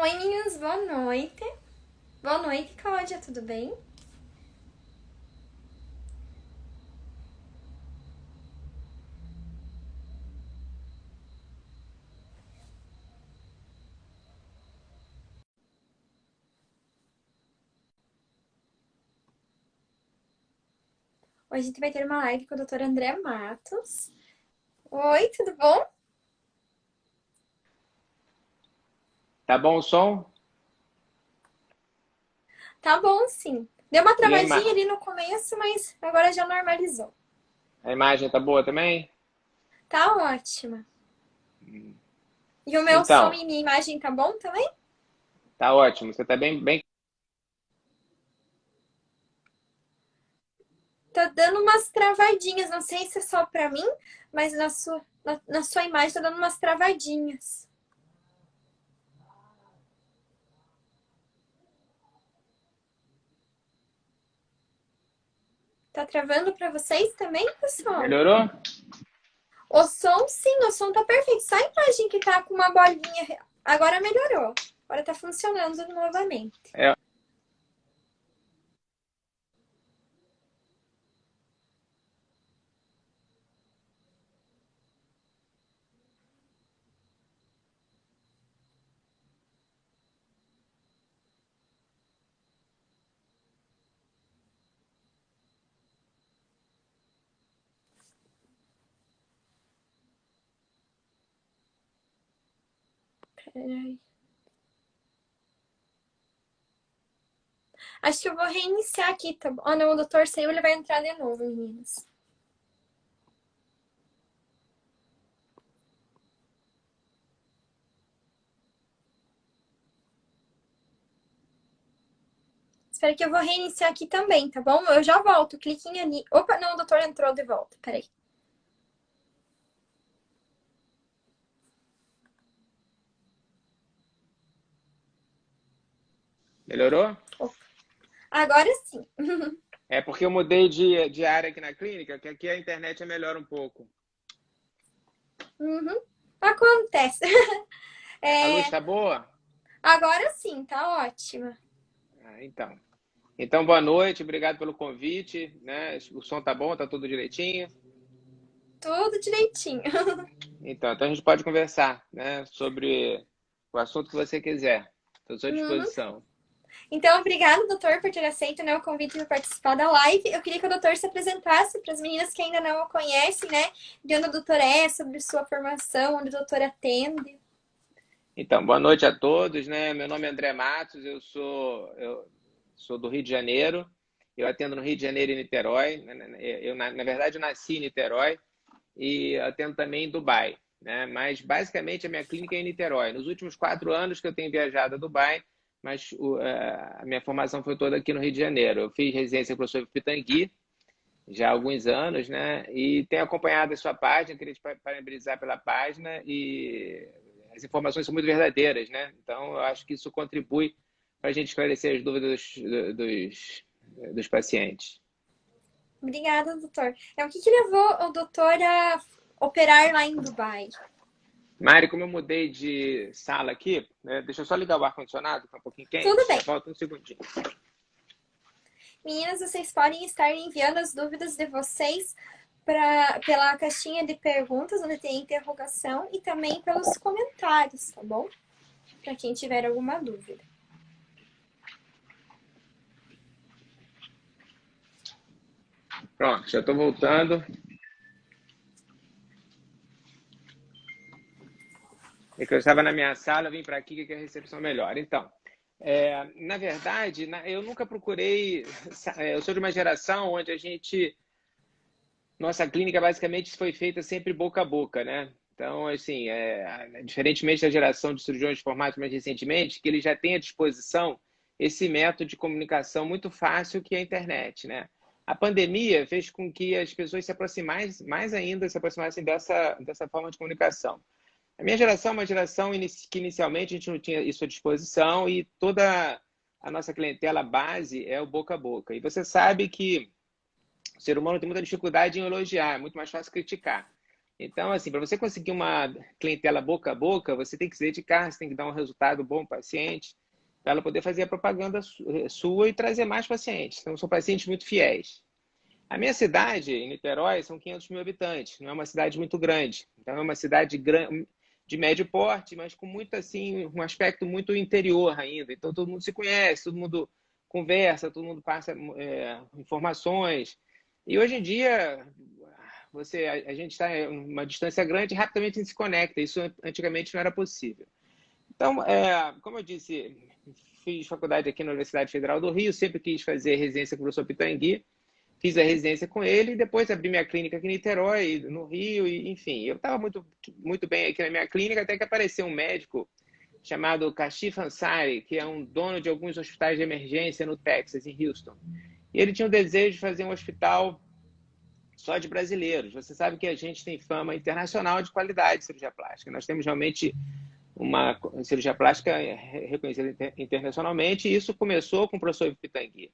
Oi, meninas, boa noite. Boa noite, Cláudia, tudo bem? Hoje a gente vai ter uma live com o Dr. André Matos. Oi, tudo bom? Tá bom o som? Tá bom, sim. Deu uma E travadinha ali no começo, mas agora já normalizou. a imagem tá boa também? Tá ótima. E o meu som Então, e minha imagem tá bom também? tá ótimo. Você tá bem. Tá dando umas travadinhas, não sei se é só pra mim, mas na sua imagem tá dando umas travadinhas. Tá travando pra vocês também, pessoal? Melhorou? O som, sim, o som tá perfeito. Só a imagem que tá com uma bolinha. Agora melhorou. Agora tá funcionando novamente. É, Peraí. Acho que eu vou reiniciar aqui, tá bom? Ah, não, o doutor saiu, ele vai entrar de novo, meninas. Espera que eu vou reiniciar aqui também, tá bom? Eu já volto. Cliquinho ali. Opa, não, o doutor entrou de volta. Peraí. melhorou? Opa. Agora sim. É porque eu mudei de área aqui na clínica, que aqui a internet é melhor um pouco. Uhum. Acontece. A luz É, tá boa? agora sim, tá ótima. Então. Então, boa noite, obrigado pelo convite, né? O som tá bom, tá tudo direitinho? Tudo direitinho. Então a gente pode conversar, né, sobre o assunto que você quiser. Estou à sua Uhum. disposição. Então, obrigado, doutor, por ter aceito, né, o convite para participar da live. Eu queria que o doutor se apresentasse para as meninas que ainda não o conhecem, né? De onde o doutor é, sobre sua formação, onde o doutor atende. Então, boa noite a todos, né? Meu nome é André Matos, eu sou do Rio de Janeiro, eu atendo no Rio de Janeiro e Niterói. Na verdade, eu nasci em Niterói e atendo também em Dubai, né? Mas, basicamente, a minha clínica é em Niterói. Nos últimos 4 anos que eu tenho viajado a Dubai, mas a minha formação foi toda aqui no Rio de Janeiro. Eu fiz residência com o professor Pitangui, já há alguns anos, né? E tenho acompanhado a sua página, queria te parabenizar pela página e as informações são muito verdadeiras, né? Então, eu acho que isso contribui para a gente esclarecer as dúvidas dos pacientes. Obrigada, doutor. O que que levou o doutor a operar lá em Dubai? Mari, como eu mudei de sala aqui, né? Deixa eu só ligar o ar-condicionado, que é um pouquinho Tudo quente, já bem. volto um segundinho. Meninas, vocês podem estar enviando as dúvidas de vocês pela caixinha de perguntas, onde tem interrogação, e também pelos comentários, tá bom? Para quem tiver alguma dúvida. Pronto, já estou voltando. É que eu estava na minha sala, eu vim para aqui que a recepção é melhor. Então, na verdade, eu nunca procurei. Eu sou de uma geração onde nossa clínica basicamente foi feita sempre boca a boca, né? Então, assim, diferentemente da geração de cirurgiões formados mais recentemente, que eles já têm à disposição esse método de comunicação muito fácil que é a internet, né? A pandemia fez com que as pessoas se aproximassem mais ainda, se aproximassem dessa forma de comunicação. A minha geração é uma geração que inicialmente a gente não tinha isso à disposição e toda a nossa clientela base é o boca a boca. E você sabe que o ser humano tem muita dificuldade em elogiar, é muito mais fácil criticar. Então, assim, para você conseguir uma clientela boca a boca, você tem que se dedicar, você tem que dar um resultado bom para o paciente, para ela poder fazer a propaganda sua e trazer mais pacientes. Então, são pacientes muito fiéis. A minha cidade, em Niterói, são 500 mil habitantes, não é uma cidade muito grande. Então, é uma cidade de médio porte, mas com muito, assim, um aspecto muito interior ainda. Então, todo mundo se conhece, todo mundo conversa, todo mundo passa informações. E hoje em dia, a gente está em uma distância grande e rapidamente a gente se conecta. Isso antigamente não era possível. Então, como eu disse, fiz faculdade aqui na Universidade Federal do Rio, sempre quis fazer residência com o professor Pitangui. Fiz a residência com ele e depois abri minha clínica aqui em Niterói, no Rio, e, enfim. Eu estava muito bem aqui na minha clínica, até que apareceu um médico chamado Kashif Ansari, que é um dono de alguns hospitais de emergência no Texas, em Houston. E ele tinha o desejo de fazer um hospital só de brasileiros. Você sabe que a gente tem fama internacional de qualidade de cirurgia plástica. Nós temos realmente uma cirurgia plástica reconhecida internacionalmente, e isso começou com o professor Pitangui.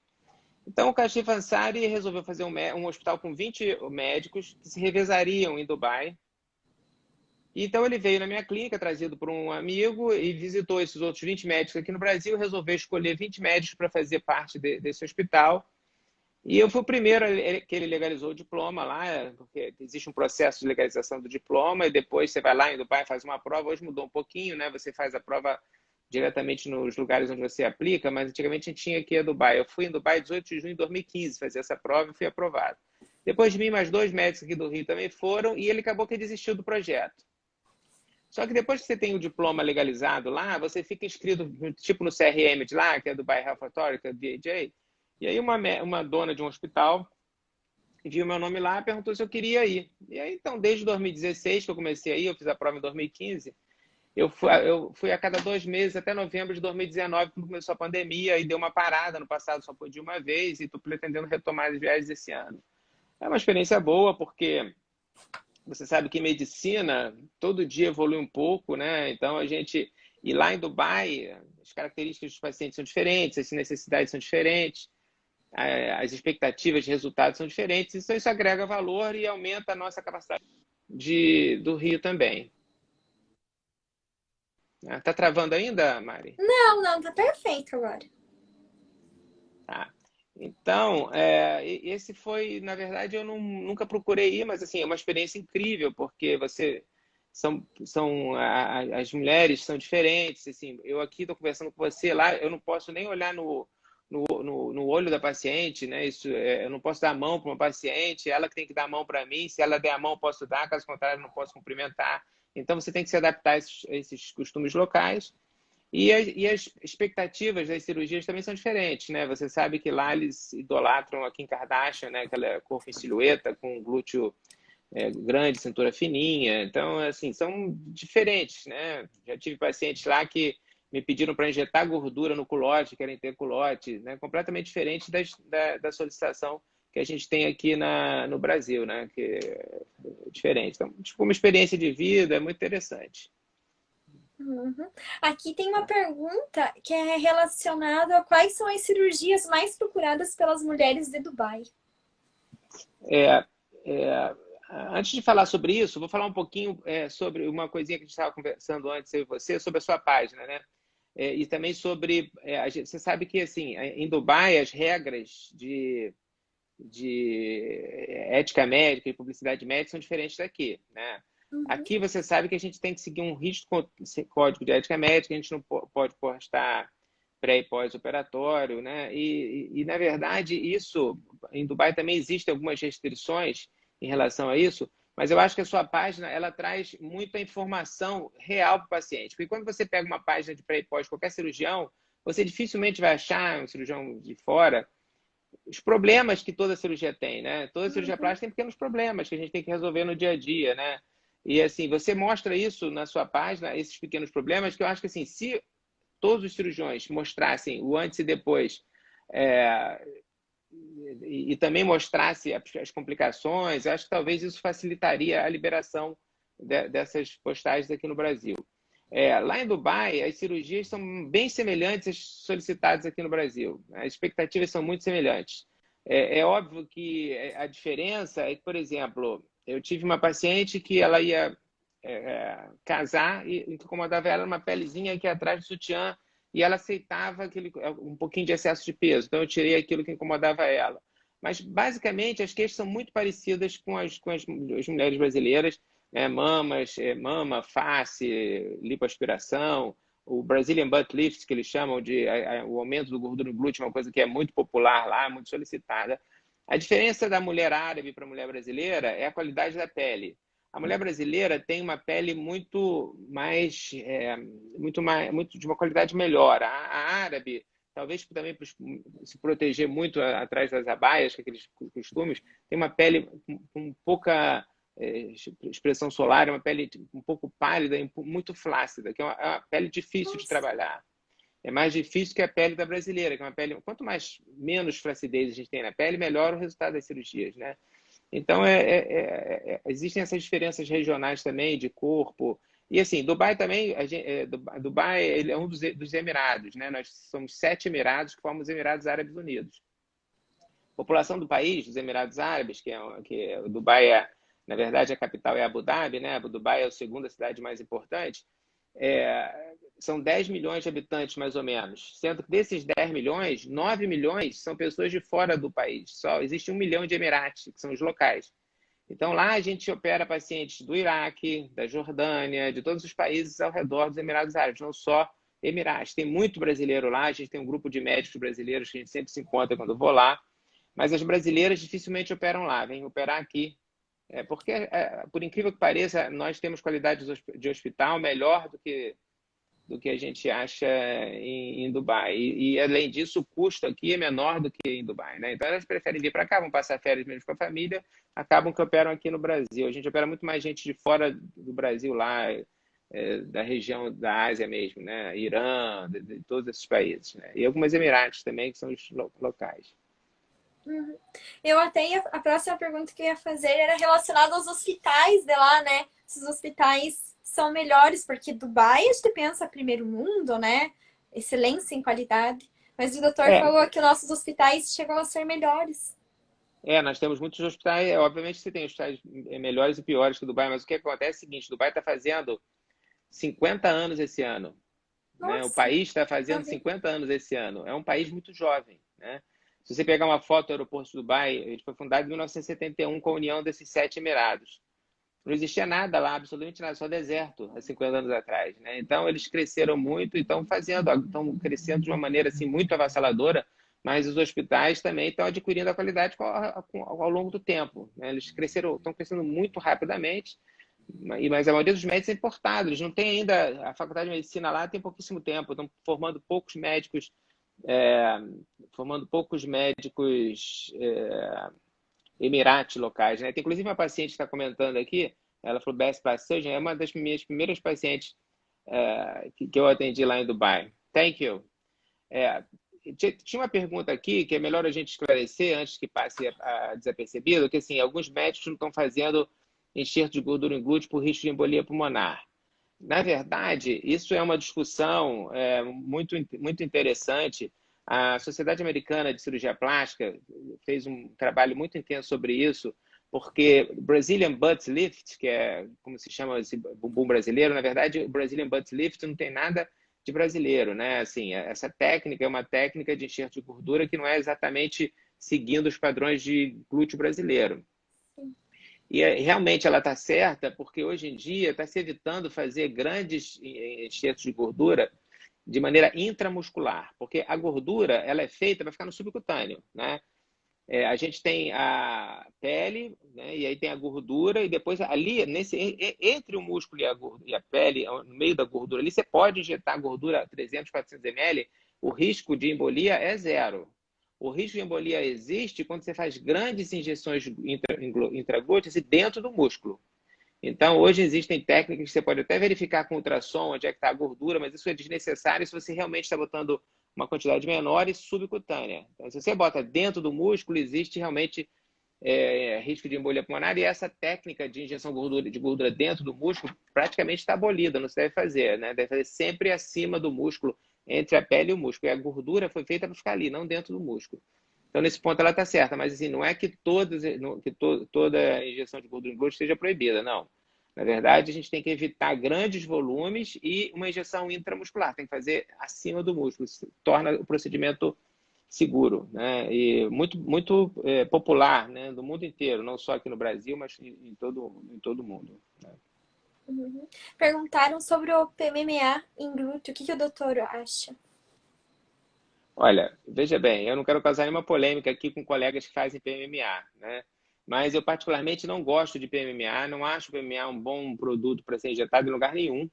Então, o Kashif Ansari resolveu fazer um hospital com 20 médicos que se revezariam em Dubai. Então, ele veio na minha clínica, trazido por um amigo, e visitou esses outros 20 médicos aqui no Brasil, resolveu escolher 20 médicos para fazer parte desse hospital. E eu fui o primeiro que ele legalizou o diploma lá, porque existe um processo de legalização do diploma, e depois você vai lá em Dubai e faz uma prova. Hoje mudou um pouquinho, né? Você faz a prova diretamente nos lugares onde você aplica, mas antigamente a gente tinha que ir a Dubai. Eu fui em Dubai 18 de junho de 2015 fazer essa prova e fui aprovado. Depois de mim, mais 2 médicos aqui do Rio também foram, e ele acabou que desistiu do projeto. Só que depois que você tem o diploma legalizado lá, você fica inscrito, tipo no CRM de lá, que é Dubai Health Authority, que é o DHA, e aí uma dona de um hospital viu meu nome lá e perguntou se eu queria ir. E aí, então, desde 2016 que eu comecei a ir, eu fiz a prova em 2015, eu fui a cada 2 meses até novembro de 2019, quando começou a pandemia, e deu uma parada. No passado só pude ir uma vez e estou pretendendo retomar as viagens esse ano. É uma experiência boa, porque você sabe que medicina todo dia evolui um pouco, né? Então a gente. E lá em Dubai, as características dos pacientes são diferentes, as necessidades são diferentes, as expectativas de resultados são diferentes, então isso agrega valor e aumenta a nossa capacidade do Rio também. Tá travando ainda, Mari? Não, não, tá perfeito agora. Tá. Então, esse foi, na verdade, eu nunca procurei ir, mas assim, é uma experiência incrível, porque as mulheres são diferentes. Assim, eu aqui estou conversando com você, lá eu não posso nem olhar no olho da paciente, né? Eu não posso dar a mão para uma paciente, ela que tem que dar a mão para mim. Se ela der a mão, eu posso dar, caso contrário, eu não posso cumprimentar. Então, você tem que se adaptar a esses costumes locais. E as expectativas das cirurgias também são diferentes, né? Você sabe que lá eles idolatram a Kim Kardashian, né? Aquela corpo em silhueta, com glúteo grande, cintura fininha. Então, assim, são diferentes, né? Já tive pacientes lá que me pediram para injetar gordura no culote, querem ter culote, né? Completamente diferente da solicitação que a gente tem aqui no Brasil, né? Que é diferente. Então, tipo, uma experiência de vida é muito interessante. Uhum. Aqui tem uma pergunta que é relacionada a quais são as cirurgias mais procuradas pelas mulheres de Dubai. É, é, Antes de falar sobre isso, vou falar um pouquinho sobre uma coisinha que a gente estava conversando antes, eu e você, sobre a sua página, né? E também sobre. Você sabe que, assim, em Dubai, as regras de ética médica e publicidade médica são diferentes daqui, né? Uhum. Aqui você sabe que a gente tem que seguir um rígido código de ética médica, a gente não pode postar pré e pós-operatório, né? Na verdade, isso, em Dubai também existem algumas restrições em relação a isso, mas eu acho que a sua página, ela traz muita informação real para o paciente. Porque quando você pega uma página de pré e pós, qualquer cirurgião, você dificilmente vai achar um cirurgião de fora os problemas que toda cirurgia tem, né? Toda cirurgia Uhum. plástica tem pequenos problemas que a gente tem que resolver no dia a dia, né? E assim, você mostra isso na sua página, esses pequenos problemas, que eu acho que assim, se todos os cirurgiões mostrassem o antes e depois, é, e também mostrasse as complicações, eu acho que talvez isso facilitaria a liberação dessas postagens aqui no Brasil. Lá em Dubai, as cirurgias são bem semelhantes às solicitadas aqui no Brasil. As expectativas são muito semelhantes. É óbvio que a diferença é que, por exemplo, eu tive uma paciente que ela ia casar e o que incomodava ela era uma pelezinha aqui atrás do sutiã e ela aceitava um pouquinho de excesso de peso. Então, eu tirei aquilo que incomodava ela. Mas, basicamente, as queixas são muito parecidas com as mulheres brasileiras, né? Mama, face, lipoaspiração, o Brazilian Butt Lift, que eles chamam de o aumento do gordura no glúteo, uma coisa que é muito popular lá, muito solicitada. A diferença da mulher árabe para a mulher brasileira é a qualidade da pele. A mulher brasileira tem uma pele muito de uma qualidade melhor. A árabe, talvez também por se proteger muito atrás das abaias, que aqueles costumes, tem uma pele com pouca expressão solar, é uma pele um pouco pálida e muito flácida, que é uma pele difícil de trabalhar. É mais difícil que a pele da brasileira, que é uma pele. Quanto menos flacidez a gente tem na pele, melhor o resultado das cirurgias, né? Então, existem essas diferenças regionais também de corpo. E assim, Dubai também, Dubai ele é um dos Emirados, né? Nós somos 7 Emirados que formam os Emirados Árabes Unidos. A população do país, dos Emirados Árabes, que Dubai na verdade, a capital é Abu Dhabi, né? Dubai é a segunda cidade mais importante. São 10 milhões de habitantes, mais ou menos. Sendo que desses 10 milhões, 9 milhões são pessoas de fora do país. Só existe 1 milhão de Emirates, que são os locais. Então, lá a gente opera pacientes do Iraque, da Jordânia, de todos os países ao redor dos Emirados Árabes, não só Emirados. Tem muito brasileiro lá, a gente tem um grupo de médicos brasileiros que a gente sempre se encontra quando eu vou lá, mas as brasileiras dificilmente operam lá, vêm operar aqui. Porque, por incrível que pareça, nós temos qualidade de hospital melhor do que a gente acha em Dubai. Além disso, o custo aqui é menor do que em Dubai, né? Então, elas preferem vir para cá, vão passar férias mesmo com a família, acabam que operam aqui no Brasil. A gente opera muito mais gente de fora do Brasil lá, da região da Ásia mesmo, né? Irã, de todos esses países, né? E algumas Emirados também, que são os locais. Uhum. A próxima pergunta que eu ia fazer era relacionada aos hospitais de lá, né? Se os hospitais são melhores, porque Dubai a gente pensa primeiro mundo, né? Excelência em qualidade. Mas o doutor falou que nossos hospitais chegam a ser melhores. Nós temos muitos hospitais, obviamente você tem hospitais melhores e piores que Dubai, mas o que acontece é o seguinte, Dubai está fazendo 50 anos esse ano, né? O país está fazendo 50 anos esse ano, é um país muito jovem, né? Se você pegar uma foto do aeroporto de Dubai, ele foi fundado em 1971 com a união desses 7 Emirados. Não existia nada lá, absolutamente nada, só deserto, há 50 anos atrás, né? Então, eles cresceram muito e estão crescendo de uma maneira assim, muito avassaladora, mas os hospitais também estão adquirindo a qualidade ao longo do tempo, né? Eles estão crescendo muito rapidamente, mas a maioria dos médicos é importado, eles não têm ainda, a faculdade de medicina lá tem pouquíssimo tempo, estão formando poucos médicos Emirates locais, né? Tem inclusive uma paciente que está comentando aqui, ela falou Best Plastic Surgeon, é uma das minhas primeiras pacientes que eu atendi lá em Dubai. Thank you. Tinha uma pergunta aqui que é melhor a gente esclarecer antes que passe a desapercebido, que assim, alguns médicos não estão fazendo enxerto de gordura em glúteo por risco de embolia pulmonar. Na verdade, isso é uma discussão muito, muito interessante. A Sociedade Americana de Cirurgia Plástica fez um trabalho muito intenso sobre isso, porque o Brazilian Butt Lift, que é como se chama esse bumbum brasileiro, na verdade, o Brazilian Butt Lift não tem nada de brasileiro, né? Assim, essa técnica é uma técnica de enxerto de gordura que não é exatamente seguindo os padrões de glúteo brasileiro. E realmente ela está certa, porque hoje em dia está se evitando fazer grandes enxertos de gordura de maneira intramuscular, porque a gordura ela é feita para ficar no subcutâneo, né? A gente tem a pele, né? E aí tem a gordura, e depois ali, entre o músculo e a pele, no meio da gordura ali, você pode injetar gordura a 300, 400 ml, o risco de embolia é zero. O risco de embolia existe quando você faz grandes injeções intraglúteas e dentro do músculo. Então, hoje existem técnicas que você pode até verificar com ultrassom onde é que está a gordura, mas isso é desnecessário se você realmente está botando uma quantidade menor e subcutânea. Então, se você bota dentro do músculo, existe realmente risco de embolia pulmonar, e essa técnica de injeção de gordura dentro do músculo praticamente está abolida, não se deve fazer, né? Deve fazer sempre acima do músculo, entre a pele e o músculo. E a gordura foi feita para ficar ali, não dentro do músculo. Então, nesse ponto, ela está certa, mas assim, não é que, toda injeção de gordura em glúten esteja proibida, não. Na verdade, a gente tem que evitar grandes volumes e uma injeção intramuscular, tem que fazer acima do músculo, isso torna o procedimento seguro, né? E muito popular, né? Do mundo inteiro, não só aqui no Brasil, mas em todo o mundo, né? Uhum. Perguntaram sobre o PMMA em glúteo. O que que o doutor acha? Olha, veja bem, eu não quero causar nenhuma polêmica aqui com colegas que fazem PMMA, né? Mas eu particularmente não gosto de PMMA, não acho o PMMA um bom produto para ser injetado em lugar nenhum.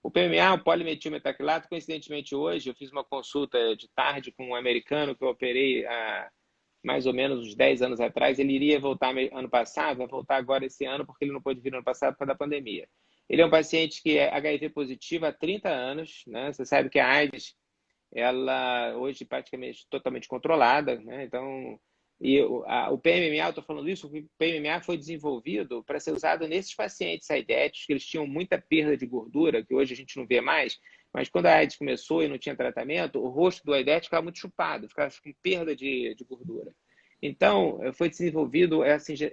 O PMA, o polimetilmetacrilato, coincidentemente hoje, eu fiz uma consulta de tarde com um americano que eu operei há mais ou menos uns 10 anos atrás. Ele iria voltar ano passado, vai voltar agora esse ano, porque ele não pôde vir ano passado por causa da pandemia. Ele é um paciente que é HIV positivo há 30 anos, né? Você sabe que a AIDS, ela hoje praticamente totalmente controlada, né? Então, o PMMA, eu estou falando isso, porque o PMMA foi desenvolvido para ser usado nesses pacientes aidéticos, que eles tinham muita perda de gordura, que hoje a gente não vê mais, mas quando a AIDS começou e não tinha tratamento, o rosto do aidético ficava muito chupado, ficava com perda de gordura. Então, foi desenvolvido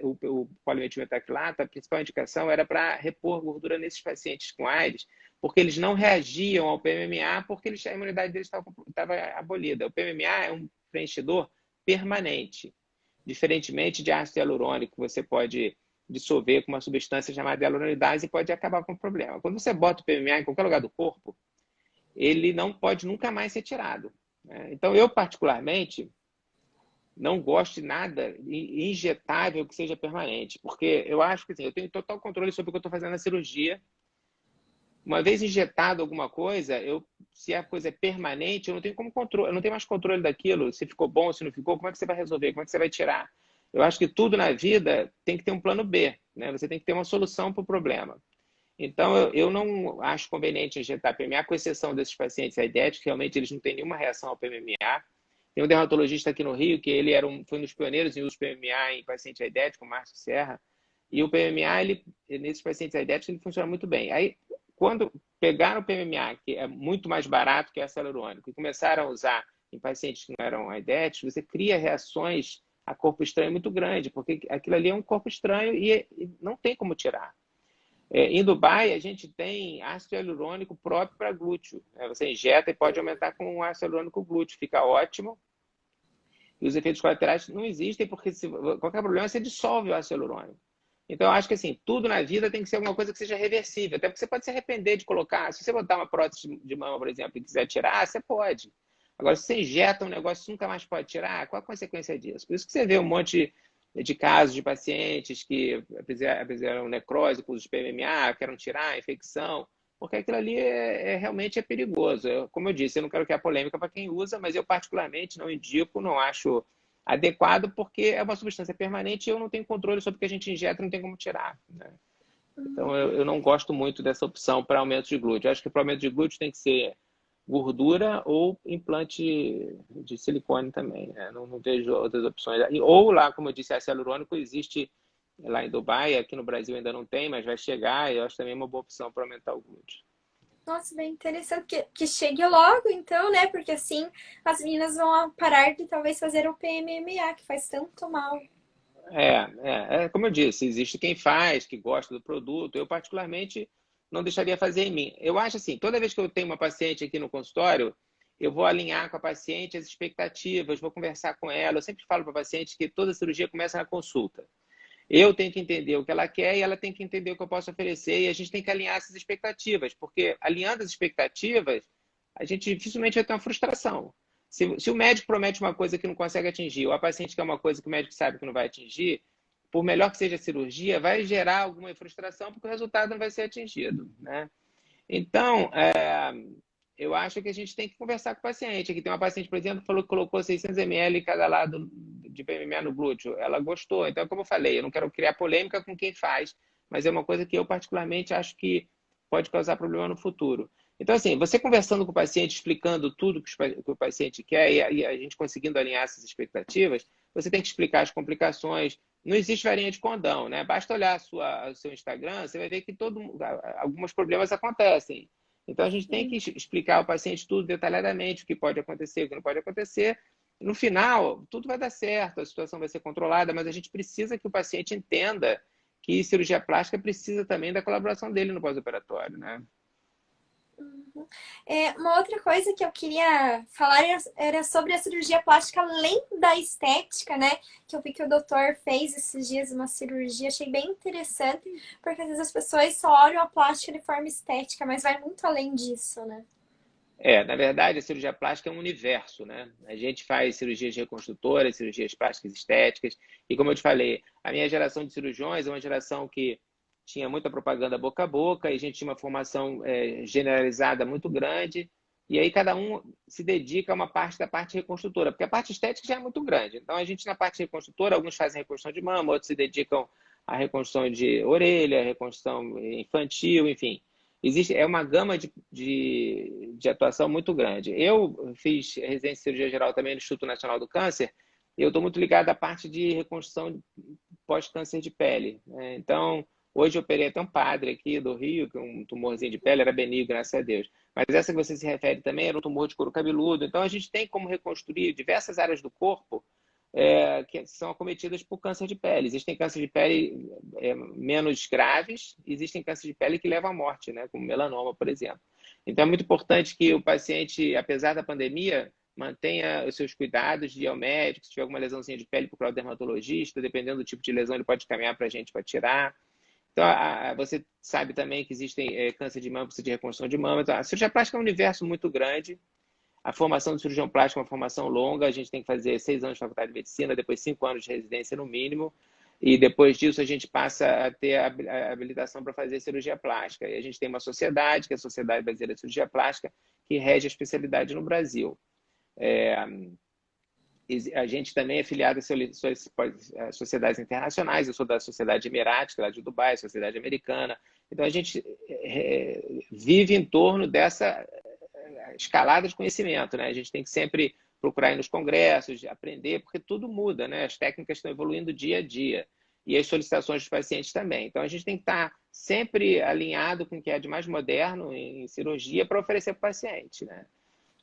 o polimetilmetacrilato, a principal indicação era para repor gordura nesses pacientes com AIDS, porque eles não reagiam ao PMMA, porque a imunidade deles estava abolida. O PMMA é um preenchedor permanente, diferentemente de ácido hialurônico, que você pode dissolver com uma substância chamada hialuronidase e pode acabar com o problema. Quando você bota o PMMA em qualquer lugar do corpo, ele não pode nunca mais ser tirado, né? Então, eu particularmente não gosto de nada injetável que seja permanente, porque eu acho que assim, eu tenho total controle sobre o que eu estou fazendo na cirurgia. Uma vez injetado alguma coisa, se a coisa é permanente, eu não tenho como controle, eu não tenho mais controle daquilo, se ficou bom, se não ficou, como é que você vai resolver, como é que você vai tirar? Eu acho que tudo na vida tem que ter um plano B, né? Você tem que ter uma solução para o problema. Então, eu não acho conveniente injetar PMA, com exceção desses pacientes aidéticos, que realmente eles não têm nenhuma reação ao PMA. Tem um dermatologista aqui no Rio, que ele foi um dos pioneiros em uso de PMA em paciente aidético, o Márcio Serra, e o PMA, nesses pacientes aidéticos, ele funciona muito bem. Aí, quando pegaram o PMA, que é muito mais barato que o ácido hialurônico, e começaram a usar em pacientes que não eram aidéticos, você cria reações a corpo estranho muito grande, porque aquilo ali é um corpo estranho e não tem como tirar. Em Dubai, a gente tem ácido hialurônico próprio para glúteo, né? Você injeta e pode aumentar com o ácido hialurônico glúteo, fica ótimo. E os efeitos colaterais não existem, porque qualquer problema você dissolve o ácido hialurônico. Então, eu acho que assim, tudo na vida tem que ser alguma coisa que seja reversível, até porque você pode se arrepender de colocar. Se você botar uma prótese de mama, por exemplo, e quiser tirar, você pode. Agora, se você injeta um negócio que nunca mais pode tirar, qual a consequência disso? Por isso que você vê um monte de casos de pacientes que fizeram necrose por uso de PMMA, querem tirar a infecção, porque aquilo ali realmente é perigoso. Como eu disse, eu não quero criar polêmica para quem usa, mas eu particularmente não indico, não acho adequado, porque é uma substância permanente e eu não tenho controle sobre o que a gente injeta, não tem como tirar, né? Então, eu não gosto muito dessa opção para aumento de glúteo. Eu acho que para aumento de glúteo tem que ser gordura ou implante de silicone também, né? Não vejo outras opções. Ou lá, como eu disse, ácido hialurônico existe lá em Dubai, aqui no Brasil ainda não tem, mas vai chegar e eu acho também uma boa opção para aumentar o glúteo. Nossa, bem interessante que chegue logo, então, né? Porque assim as meninas vão parar de talvez fazer o PMMA, que faz tanto mal. Como eu disse, existe quem faz, que gosta do produto. Eu, particularmente, não deixaria fazer em mim. Eu acho assim, toda vez que eu tenho uma paciente aqui no consultório, eu vou alinhar com a paciente as expectativas, vou conversar com ela. Eu sempre falo para a paciente que toda cirurgia começa na consulta. Eu tenho que entender o que ela quer e ela tem que entender o que eu posso oferecer e a gente tem que alinhar essas expectativas, porque alinhando as expectativas, a gente dificilmente vai ter uma frustração. Se o médico promete uma coisa que não consegue atingir, ou a paciente quer uma coisa que o médico sabe que não vai atingir, por melhor que seja a cirurgia, vai gerar alguma frustração porque o resultado não vai ser atingido, né? Então, eu acho que a gente tem que conversar com o paciente. Aqui tem uma paciente, por exemplo, que falou que colocou 600 ml cada lado de PMMA no glúteo. Ela gostou. Então, como eu falei, eu não quero criar polêmica com quem faz, mas é uma coisa que eu particularmente acho que pode causar problema no futuro. Então, assim, você conversando com o paciente, explicando tudo que o paciente quer e a gente conseguindo alinhar essas expectativas, você tem que explicar as complicações. Não existe varinha de condão, né? Basta olhar o seu Instagram, você vai ver que alguns problemas acontecem. Então, a gente tem que explicar ao paciente tudo detalhadamente, o que pode acontecer, o que não pode acontecer, no final, tudo vai dar certo, a situação vai ser controlada, mas a gente precisa que o paciente entenda que cirurgia plástica precisa também da colaboração dele no pós-operatório, né? Uma outra coisa que eu queria falar era sobre a cirurgia plástica além da estética, né? Que eu vi que o doutor fez esses dias uma cirurgia, achei bem interessante, porque às vezes as pessoas só olham a plástica de forma estética, mas vai muito além disso, né? Na verdade, a cirurgia plástica é um universo, né? A gente faz cirurgias reconstrutoras, cirurgias plásticas estéticas, e como eu te falei, a minha geração de cirurgiões é uma geração que tinha muita propaganda boca a boca, e a gente tinha uma formação generalizada muito grande, e aí cada um se dedica a uma parte da parte reconstrutora, porque a parte estética já é muito grande. Então, a gente na parte reconstrutora, alguns fazem reconstrução de mama, outros se dedicam à reconstrução de orelha, reconstrução infantil, enfim. É uma gama de atuação muito grande. Eu fiz residência em cirurgia geral também no Instituto Nacional do Câncer, e eu estou muito ligado à parte de reconstrução pós-câncer de pele, né? Então, hoje eu operei até um padre aqui do Rio, que um tumorzinho de pele, era benigno, graças a Deus. Mas essa que você se refere também era um tumor de couro cabeludo. Então, a gente tem como reconstruir diversas áreas do corpo que são acometidas por câncer de pele. Existem câncer de pele menos graves, existem câncer de pele que levam à morte, né? Como melanoma, por exemplo. Então, é muito importante que o paciente, apesar da pandemia, mantenha os seus cuidados de ir ao médico. Se tiver alguma lesãozinha de pele, procurar o dermatologista. Dependendo do tipo de lesão, ele pode caminhar para a gente para tirar. Então, você sabe também que existem câncer de mama, precisa de reconstrução de mama. Então, a cirurgia plástica é um universo muito grande. A formação do cirurgião plástico é uma formação longa, a gente tem que fazer 6 anos de faculdade de medicina, depois 5 anos de residência no mínimo, e depois disso a gente passa a ter a habilitação para fazer cirurgia plástica. E a gente tem uma sociedade, que é a Sociedade Brasileira de Cirurgia Plástica, que rege a especialidade no Brasil. A gente também é filiado a sociedades internacionais, eu sou da Sociedade Emirática, lá de Dubai, Sociedade Americana. Então a gente vive em torno dessa escalada de conhecimento, né? A gente tem que sempre procurar ir nos congressos, aprender, porque tudo muda, né? As técnicas estão evoluindo dia a dia e as solicitações dos pacientes também. Então, a gente tem que estar sempre alinhado com o que é de mais moderno em cirurgia para oferecer para o paciente, né?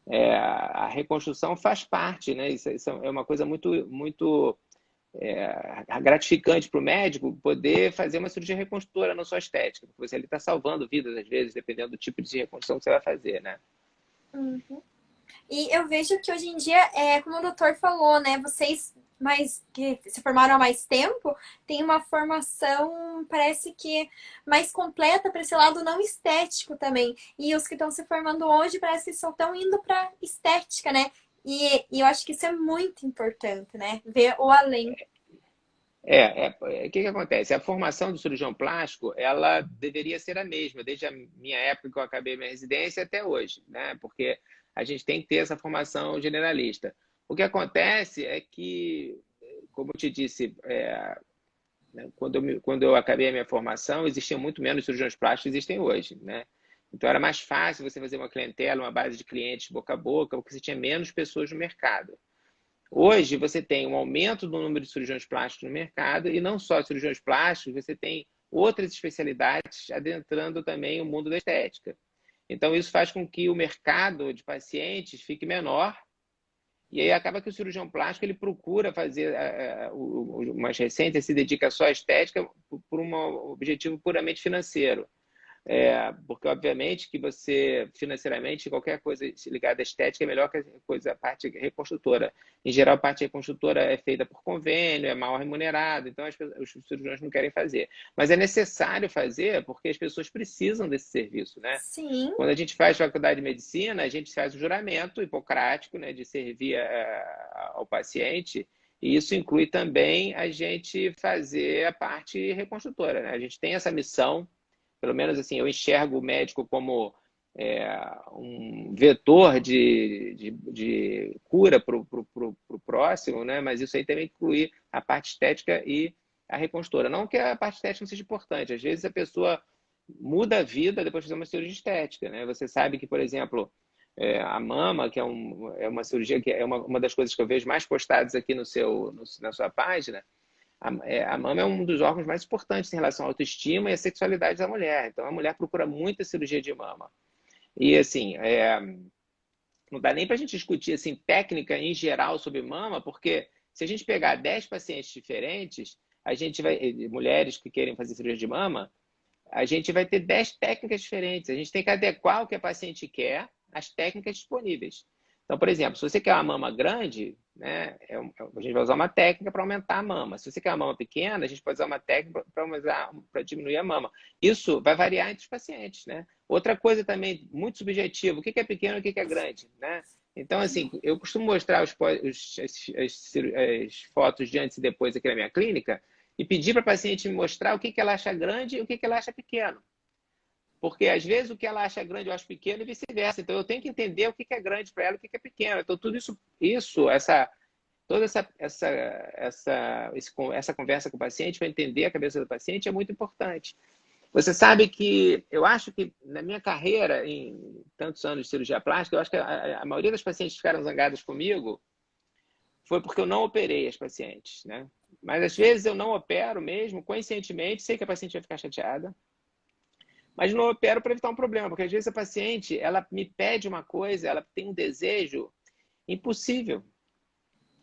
A reconstrução faz parte, né? Isso é uma coisa muito gratificante para o médico poder fazer uma cirurgia reconstrutora, não só estética, porque você ali está salvando vidas, às vezes, dependendo do tipo de reconstrução que você vai fazer, né? Uhum. E eu vejo que hoje em dia, como o doutor falou, né? Vocês que se formaram há mais tempo, tem uma formação, parece que mais completa para esse lado não estético também. E os que estão se formando hoje parece que só estão indo para estética, né? E eu acho que isso é muito importante, né? Ver o além. O que acontece? A formação do cirurgião plástico, ela deveria ser a mesma, desde a minha época que eu acabei minha residência até hoje, né? Porque a gente tem que ter essa formação generalista. O que acontece é que, como eu te disse, né, quando eu acabei a minha formação, existiam muito menos cirurgiões plásticos que existem hoje, né? Então era mais fácil você fazer uma clientela, uma base de clientes boca a boca, porque você tinha menos pessoas no mercado. Hoje, você tem um aumento do número de cirurgiões plásticos no mercado, e não só cirurgiões plásticos, você tem outras especialidades adentrando também o mundo da estética. Então, isso faz com que o mercado de pacientes fique menor, e aí acaba que o cirurgião plástico ele procura fazer, o mais recente, se dedica só à estética por um objetivo puramente financeiro. Porque, obviamente, que você, financeiramente, qualquer coisa ligada à estética é melhor que a parte reconstrutora. Em geral, a parte reconstrutora é feita por convênio, é mal remunerada, então os cirurgiões não querem fazer. Mas é necessário fazer porque as pessoas precisam desse serviço, né? Sim. Quando a gente faz faculdade de medicina, a gente faz o juramento hipocrático, né, de servir ao paciente, e isso inclui também a gente fazer a parte reconstrutora, né? A gente tem essa missão. Pelo menos assim, eu enxergo o médico como um vetor de cura para o próximo, né? Mas isso aí também inclui a parte estética e a reconstrutora. Não que a parte estética não seja importante, às vezes a pessoa muda a vida depois de fazer uma cirurgia estética, né? Você sabe que, por exemplo, a mama, que é uma cirurgia que é uma das coisas que eu vejo mais postadas aqui na sua página. A mama é um dos órgãos mais importantes em relação à autoestima e à sexualidade da mulher. Então, a mulher procura muita cirurgia de mama. E, assim, não dá nem para a gente discutir assim, técnica em geral sobre mama, porque se a gente pegar 10 pacientes diferentes, a gente vai, mulheres que querem fazer cirurgia de mama, a gente vai ter 10 técnicas diferentes. A gente tem que adequar o que a paciente quer às técnicas disponíveis. Então, por exemplo, se você quer uma mama grande, né, a gente vai usar uma técnica para aumentar a mama. Se você quer uma mama pequena, a gente pode usar uma técnica para diminuir a mama. Isso vai variar entre os pacientes, né? Outra coisa também muito subjetiva, o que é pequeno e o que é grande, né? Então, assim, eu costumo mostrar as fotos de antes e depois aqui na minha clínica e pedir para a paciente me mostrar o que ela acha grande e o que ela acha pequeno. Porque, às vezes, o que ela acha grande eu acho pequeno e vice-versa. Então, eu tenho que entender o que é grande para ela e o que é pequeno. Então, tudo toda essa conversa com o paciente para entender a cabeça do paciente é muito importante. Você sabe que eu acho que na minha carreira, em tantos anos de cirurgia plástica, eu acho que a maioria das pacientes que ficaram zangadas comigo foi porque eu não operei as pacientes, né? Mas, às vezes, eu não opero mesmo, conscientemente, sei que a paciente vai ficar chateada, mas não opero para evitar um problema, porque às vezes a paciente, ela me pede uma coisa, ela tem um desejo impossível,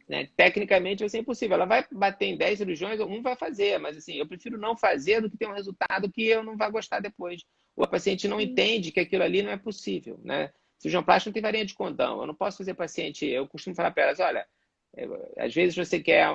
né? Tecnicamente vai ser impossível. Ela vai bater em 10 cirurgiões, um vai fazer, mas assim, eu prefiro não fazer do que ter um resultado que eu não vá gostar depois. Ou a paciente não entende que aquilo ali não é possível, né? Cirurgião plástico não tem varinha de condão. Eu não posso fazer paciente, eu costumo falar para elas, olha, às vezes você quer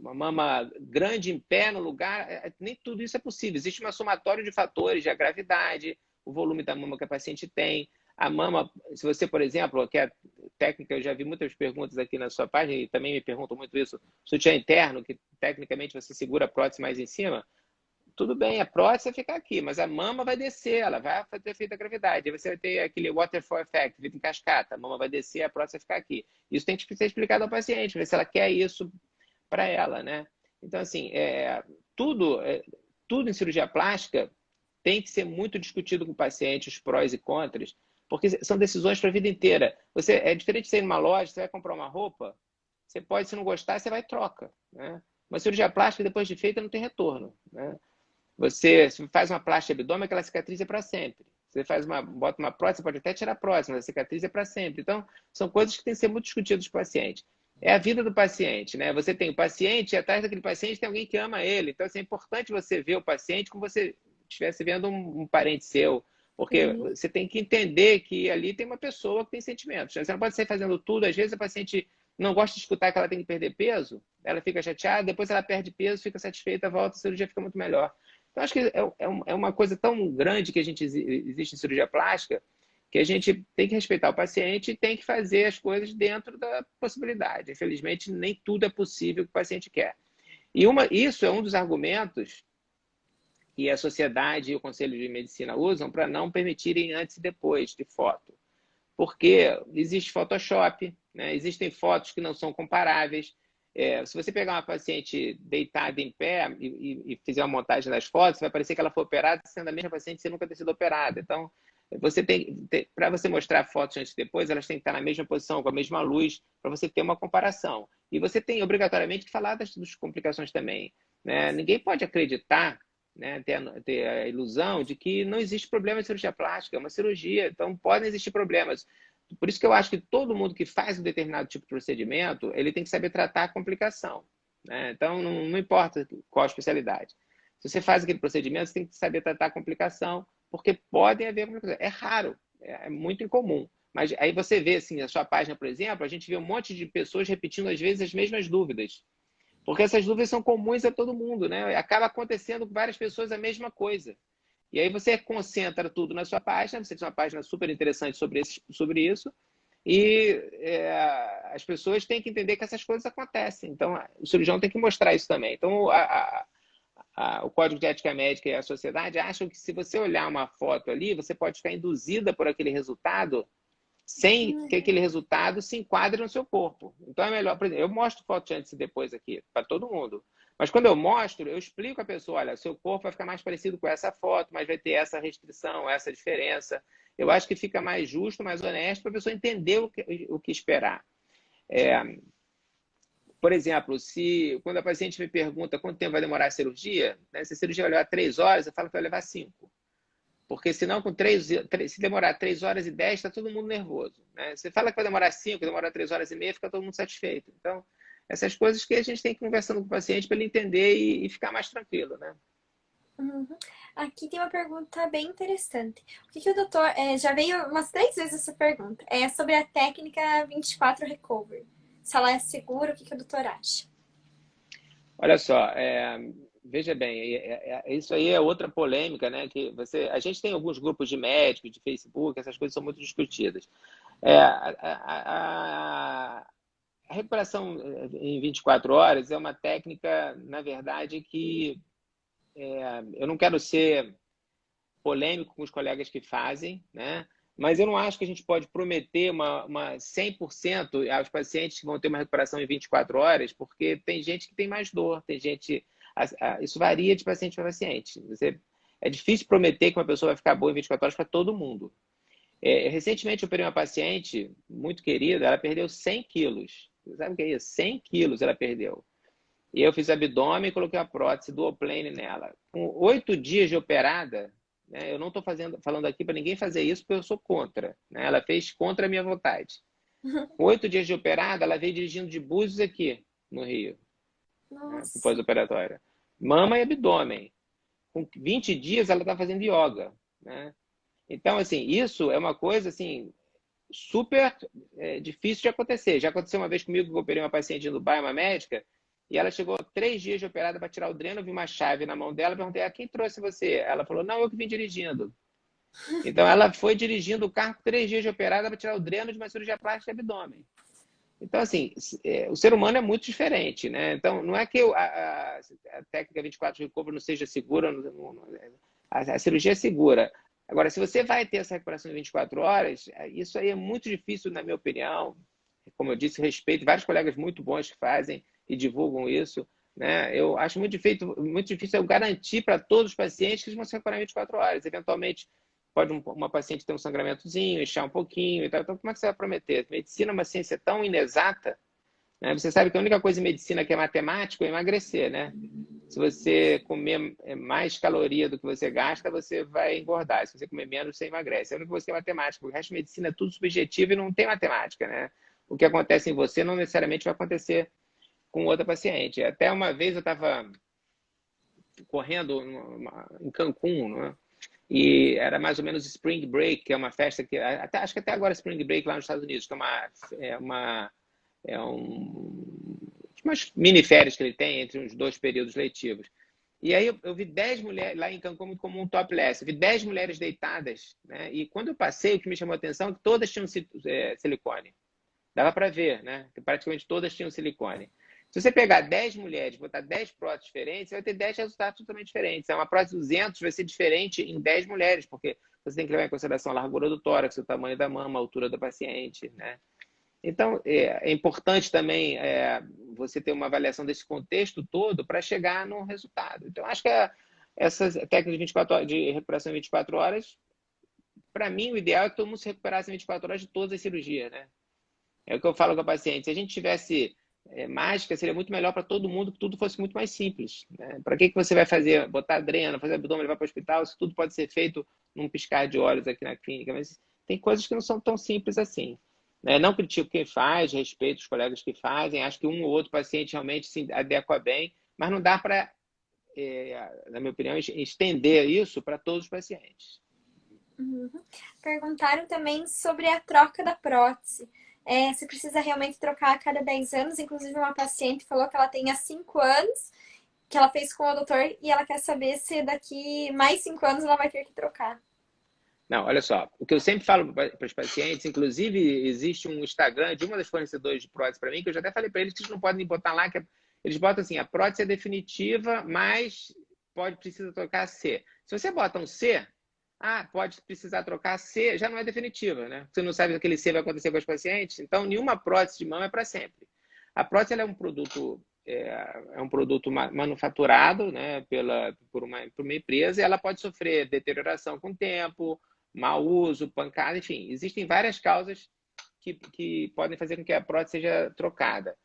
uma mama grande em pé no lugar, nem tudo isso é possível. Existe uma somatória de fatores, de a gravidade, o volume da mama que a paciente tem, a mama, se você, por exemplo, que é técnica, eu já vi muitas perguntas aqui na sua página e também me perguntam muito isso, sutiã interno, que tecnicamente você segura a prótese mais em cima, tudo bem, a prótese vai ficar aqui, mas a mama vai descer, ela vai ter efeito da gravidade. Aí você vai ter aquele waterfall effect, efeito em cascata, a mama vai descer, a prótese vai ficar aqui. Isso tem que ser explicado ao paciente, ver se ela quer isso para ela, né? Então, assim, tudo em cirurgia plástica tem que ser muito discutido com o paciente, os prós e contras, porque são decisões para a vida inteira. É diferente de você ir numa loja, você vai comprar uma roupa, você pode, se não gostar, você vai e troca, né? Uma cirurgia plástica, depois de feita, não tem retorno, né? Você faz uma plástica de abdômen, aquela cicatriz é para sempre. Você bota uma prótese, pode até tirar a prótese, mas a cicatriz é para sempre. Então, são coisas que têm que ser muito discutidas com o paciente. É a vida do paciente, né? Você tem o paciente e atrás daquele paciente tem alguém que ama ele. Então, assim, é importante você ver o paciente como você estivesse vendo um parente seu. Porque você tem que entender que ali tem uma pessoa que tem sentimentos. Você não pode sair fazendo tudo. Às vezes a paciente não gosta de escutar que ela tem que perder peso, ela fica chateada, depois ela perde peso, fica satisfeita, volta, a cirurgia fica muito melhor. Então, acho que é uma coisa tão grande que existe em cirurgia plástica que a gente tem que respeitar o paciente e tem que fazer as coisas dentro da possibilidade. Infelizmente, nem tudo é possível que o paciente quer. E isso é um dos argumentos que a sociedade e o Conselho de Medicina usam para não permitirem antes e depois de foto. Porque existe Photoshop, né? Existem fotos que não são comparáveis. Se você pegar uma paciente deitada em pé e fizer uma montagem das fotos, vai parecer que ela foi operada sendo a mesma paciente sem nunca ter sido operada. Então, para você mostrar fotos antes e depois, elas têm que estar na mesma posição, com a mesma luz, para você ter uma comparação. E você tem, obrigatoriamente, que falar das complicações também, né? Ninguém pode acreditar, né, ter a ilusão de que não existe problema em cirurgia plástica, é uma cirurgia, então podem existir problemas. Por isso que eu acho que todo mundo que faz um determinado tipo de procedimento, ele tem que saber tratar a complicação, né? Então, não importa qual a especialidade. Se você faz aquele procedimento, você tem que saber tratar a complicação, porque podem haver complicações. É raro, é muito incomum. Mas aí você vê, assim, na sua página, por exemplo, a gente vê um monte de pessoas repetindo, às vezes, as mesmas dúvidas. Porque essas dúvidas são comuns a todo mundo, né? Acaba acontecendo com várias pessoas a mesma coisa. E aí você concentra tudo na sua página, você tem uma página super interessante sobre isso, e as pessoas têm que entender que essas coisas acontecem. Então, o cirurgião tem que mostrar isso também. Então, o Código de Ética Médica e a sociedade acham que se você olhar uma foto ali, você pode ficar induzida por aquele resultado sem que aquele resultado se enquadre no seu corpo. Então é melhor, por exemplo, eu mostro foto antes e depois aqui para todo mundo. Mas quando eu mostro, eu explico à pessoa, olha, seu corpo vai ficar mais parecido com essa foto, mas vai ter essa restrição, essa diferença. Eu acho que fica mais justo, mais honesto para a pessoa entender o que esperar. Por exemplo, quando a paciente me pergunta quanto tempo vai demorar a cirurgia, né, se a cirurgia vai levar 3 horas, eu falo que vai levar 5. Porque senão, se demorar 3 horas e 10, está todo mundo nervoso, né? Você fala que vai demorar 5, demora 3 horas e meia, fica todo mundo satisfeito. Então, essas coisas que a gente tem que ir conversando com o paciente para ele entender e ficar mais tranquilo, né? Uhum. Aqui tem uma pergunta bem interessante. O que o doutor. Já veio umas 3 vezes essa pergunta. É sobre a técnica 24 Recovery. Se ela é segura, o que o doutor acha? Olha só, veja bem, isso aí é outra polêmica, né? A gente tem alguns grupos de médicos, de Facebook, essas coisas são muito discutidas. A recuperação em 24 horas é uma técnica, na verdade, que eu não quero ser polêmico com os colegas que fazem, né? Mas eu não acho que a gente pode prometer uma 100% aos pacientes que vão ter uma recuperação em 24 horas, porque tem gente que tem mais dor, tem gente... Isso varia de paciente para paciente. É difícil prometer que uma pessoa vai ficar boa em 24 horas para todo mundo. Recentemente eu operei uma paciente muito querida, ela perdeu 100 quilos. Sabe o que é isso? 100 quilos ela perdeu. E eu fiz abdômen e coloquei a prótese duoplane nela. Com 8 dias de operada, né, eu não estou falando aqui para ninguém fazer isso, porque eu sou contra. Né? Ela fez contra a minha vontade. Com 8 dias de operada, ela veio dirigindo de Búzios aqui, no Rio, né, Nossa. pós-operatória. Mama e abdômen. Com 20 dias, ela está fazendo yoga. Né? Então, assim, isso é uma coisa assim, super difícil de acontecer. Já aconteceu uma vez comigo que eu operei uma paciente no Dubai, uma médica, e ela chegou 3 dias de operada para tirar o dreno, eu vi uma chave na mão dela, perguntei, quem trouxe você? Ela falou, não, eu que vim dirigindo. Então, ela foi dirigindo o carro com 3 dias de operada para tirar o dreno de uma cirurgia plástica de abdômen. Então, assim, o ser humano é muito diferente, né? Então, não é que a técnica 24 de recovery não seja segura, a cirurgia é segura. Agora, se você vai ter essa recuperação em 24 horas, isso aí é muito difícil, na minha opinião. Como eu disse, respeito vários colegas muito bons que fazem e divulgam isso. Né? Eu acho muito difícil eu garantir para todos os pacientes que eles vão se recuperar em 24 horas. Eventualmente, pode uma paciente ter um sangramentozinho, inchar um pouquinho e tal. Então, como é que você vai prometer? Medicina é uma ciência tão inexata, né? Você sabe que a única coisa em medicina que é matemática é emagrecer, né? Se você comer mais caloria do que você gasta, você vai engordar. Se você comer menos, você emagrece. É a única coisa que é matemática. O resto de medicina é tudo subjetivo e não tem matemática, né? O que acontece em você não necessariamente vai acontecer com outra paciente. Até uma vez eu estava correndo em Cancún, né? E era mais ou menos Spring Break, que é uma festa que... acho que até agora é Spring Break lá nos Estados Unidos, que umas mini férias que ele tem entre os 2 períodos letivos. E aí eu vi 10 mulheres, lá em Cancún, muito comum um topless, eu vi 10 mulheres deitadas, né? E quando eu passei, o que me chamou a atenção é que todas tinham silicone. Dava para ver, né? Que praticamente todas tinham silicone. Se você pegar 10 mulheres, botar 10 próteses diferentes, você vai ter 10 resultados totalmente diferentes. Uma prótese 200 vai ser diferente em 10 mulheres, porque você tem que levar em consideração a largura do tórax, o tamanho da mama, a altura da paciente, né? Então, é importante também você ter uma avaliação desse contexto todo para chegar no resultado. Então, acho que essas técnicas de 24 horas, de recuperação em 24 horas, para mim, o ideal é que todo mundo se recuperasse em 24 horas de todas as cirurgias, né? É o que eu falo com a paciente. Se a gente tivesse mágica, seria muito melhor para todo mundo que tudo fosse muito mais simples. Né? Para que você vai fazer, botar dreno, fazer abdômen, levar para o hospital, se tudo pode ser feito num piscar de olhos aqui na clínica. Mas tem coisas que não são tão simples assim. Né? Não critico quem faz, respeito os colegas que fazem. Acho que um ou outro paciente realmente se adequa bem, mas não dá para, na minha opinião, estender isso para todos os pacientes. Uhum. Perguntaram também sobre a troca da prótese. Se precisa realmente trocar a cada 10 anos. Inclusive, uma paciente falou que ela tem há 5 anos, que ela fez com o doutor, e ela quer saber se daqui mais 5 anos ela vai ter que trocar. Não, olha só, o que eu sempre falo para os pacientes, inclusive existe um Instagram de uma das fornecedoras de prótese para mim, que eu já até falei para eles que eles não podem botar lá, eles botam assim, a prótese é definitiva, mas precisa trocar C. Se você bota um C, pode precisar trocar C, já não é definitiva, né? Você não sabe se aquele C vai acontecer com os pacientes, então nenhuma prótese de mama é para sempre. A prótese ela é um produto manufaturado, né, por uma empresa, e ela pode sofrer deterioração com o tempo, mau uso, pancada, enfim, existem várias causas que podem fazer com que a prótese seja trocada.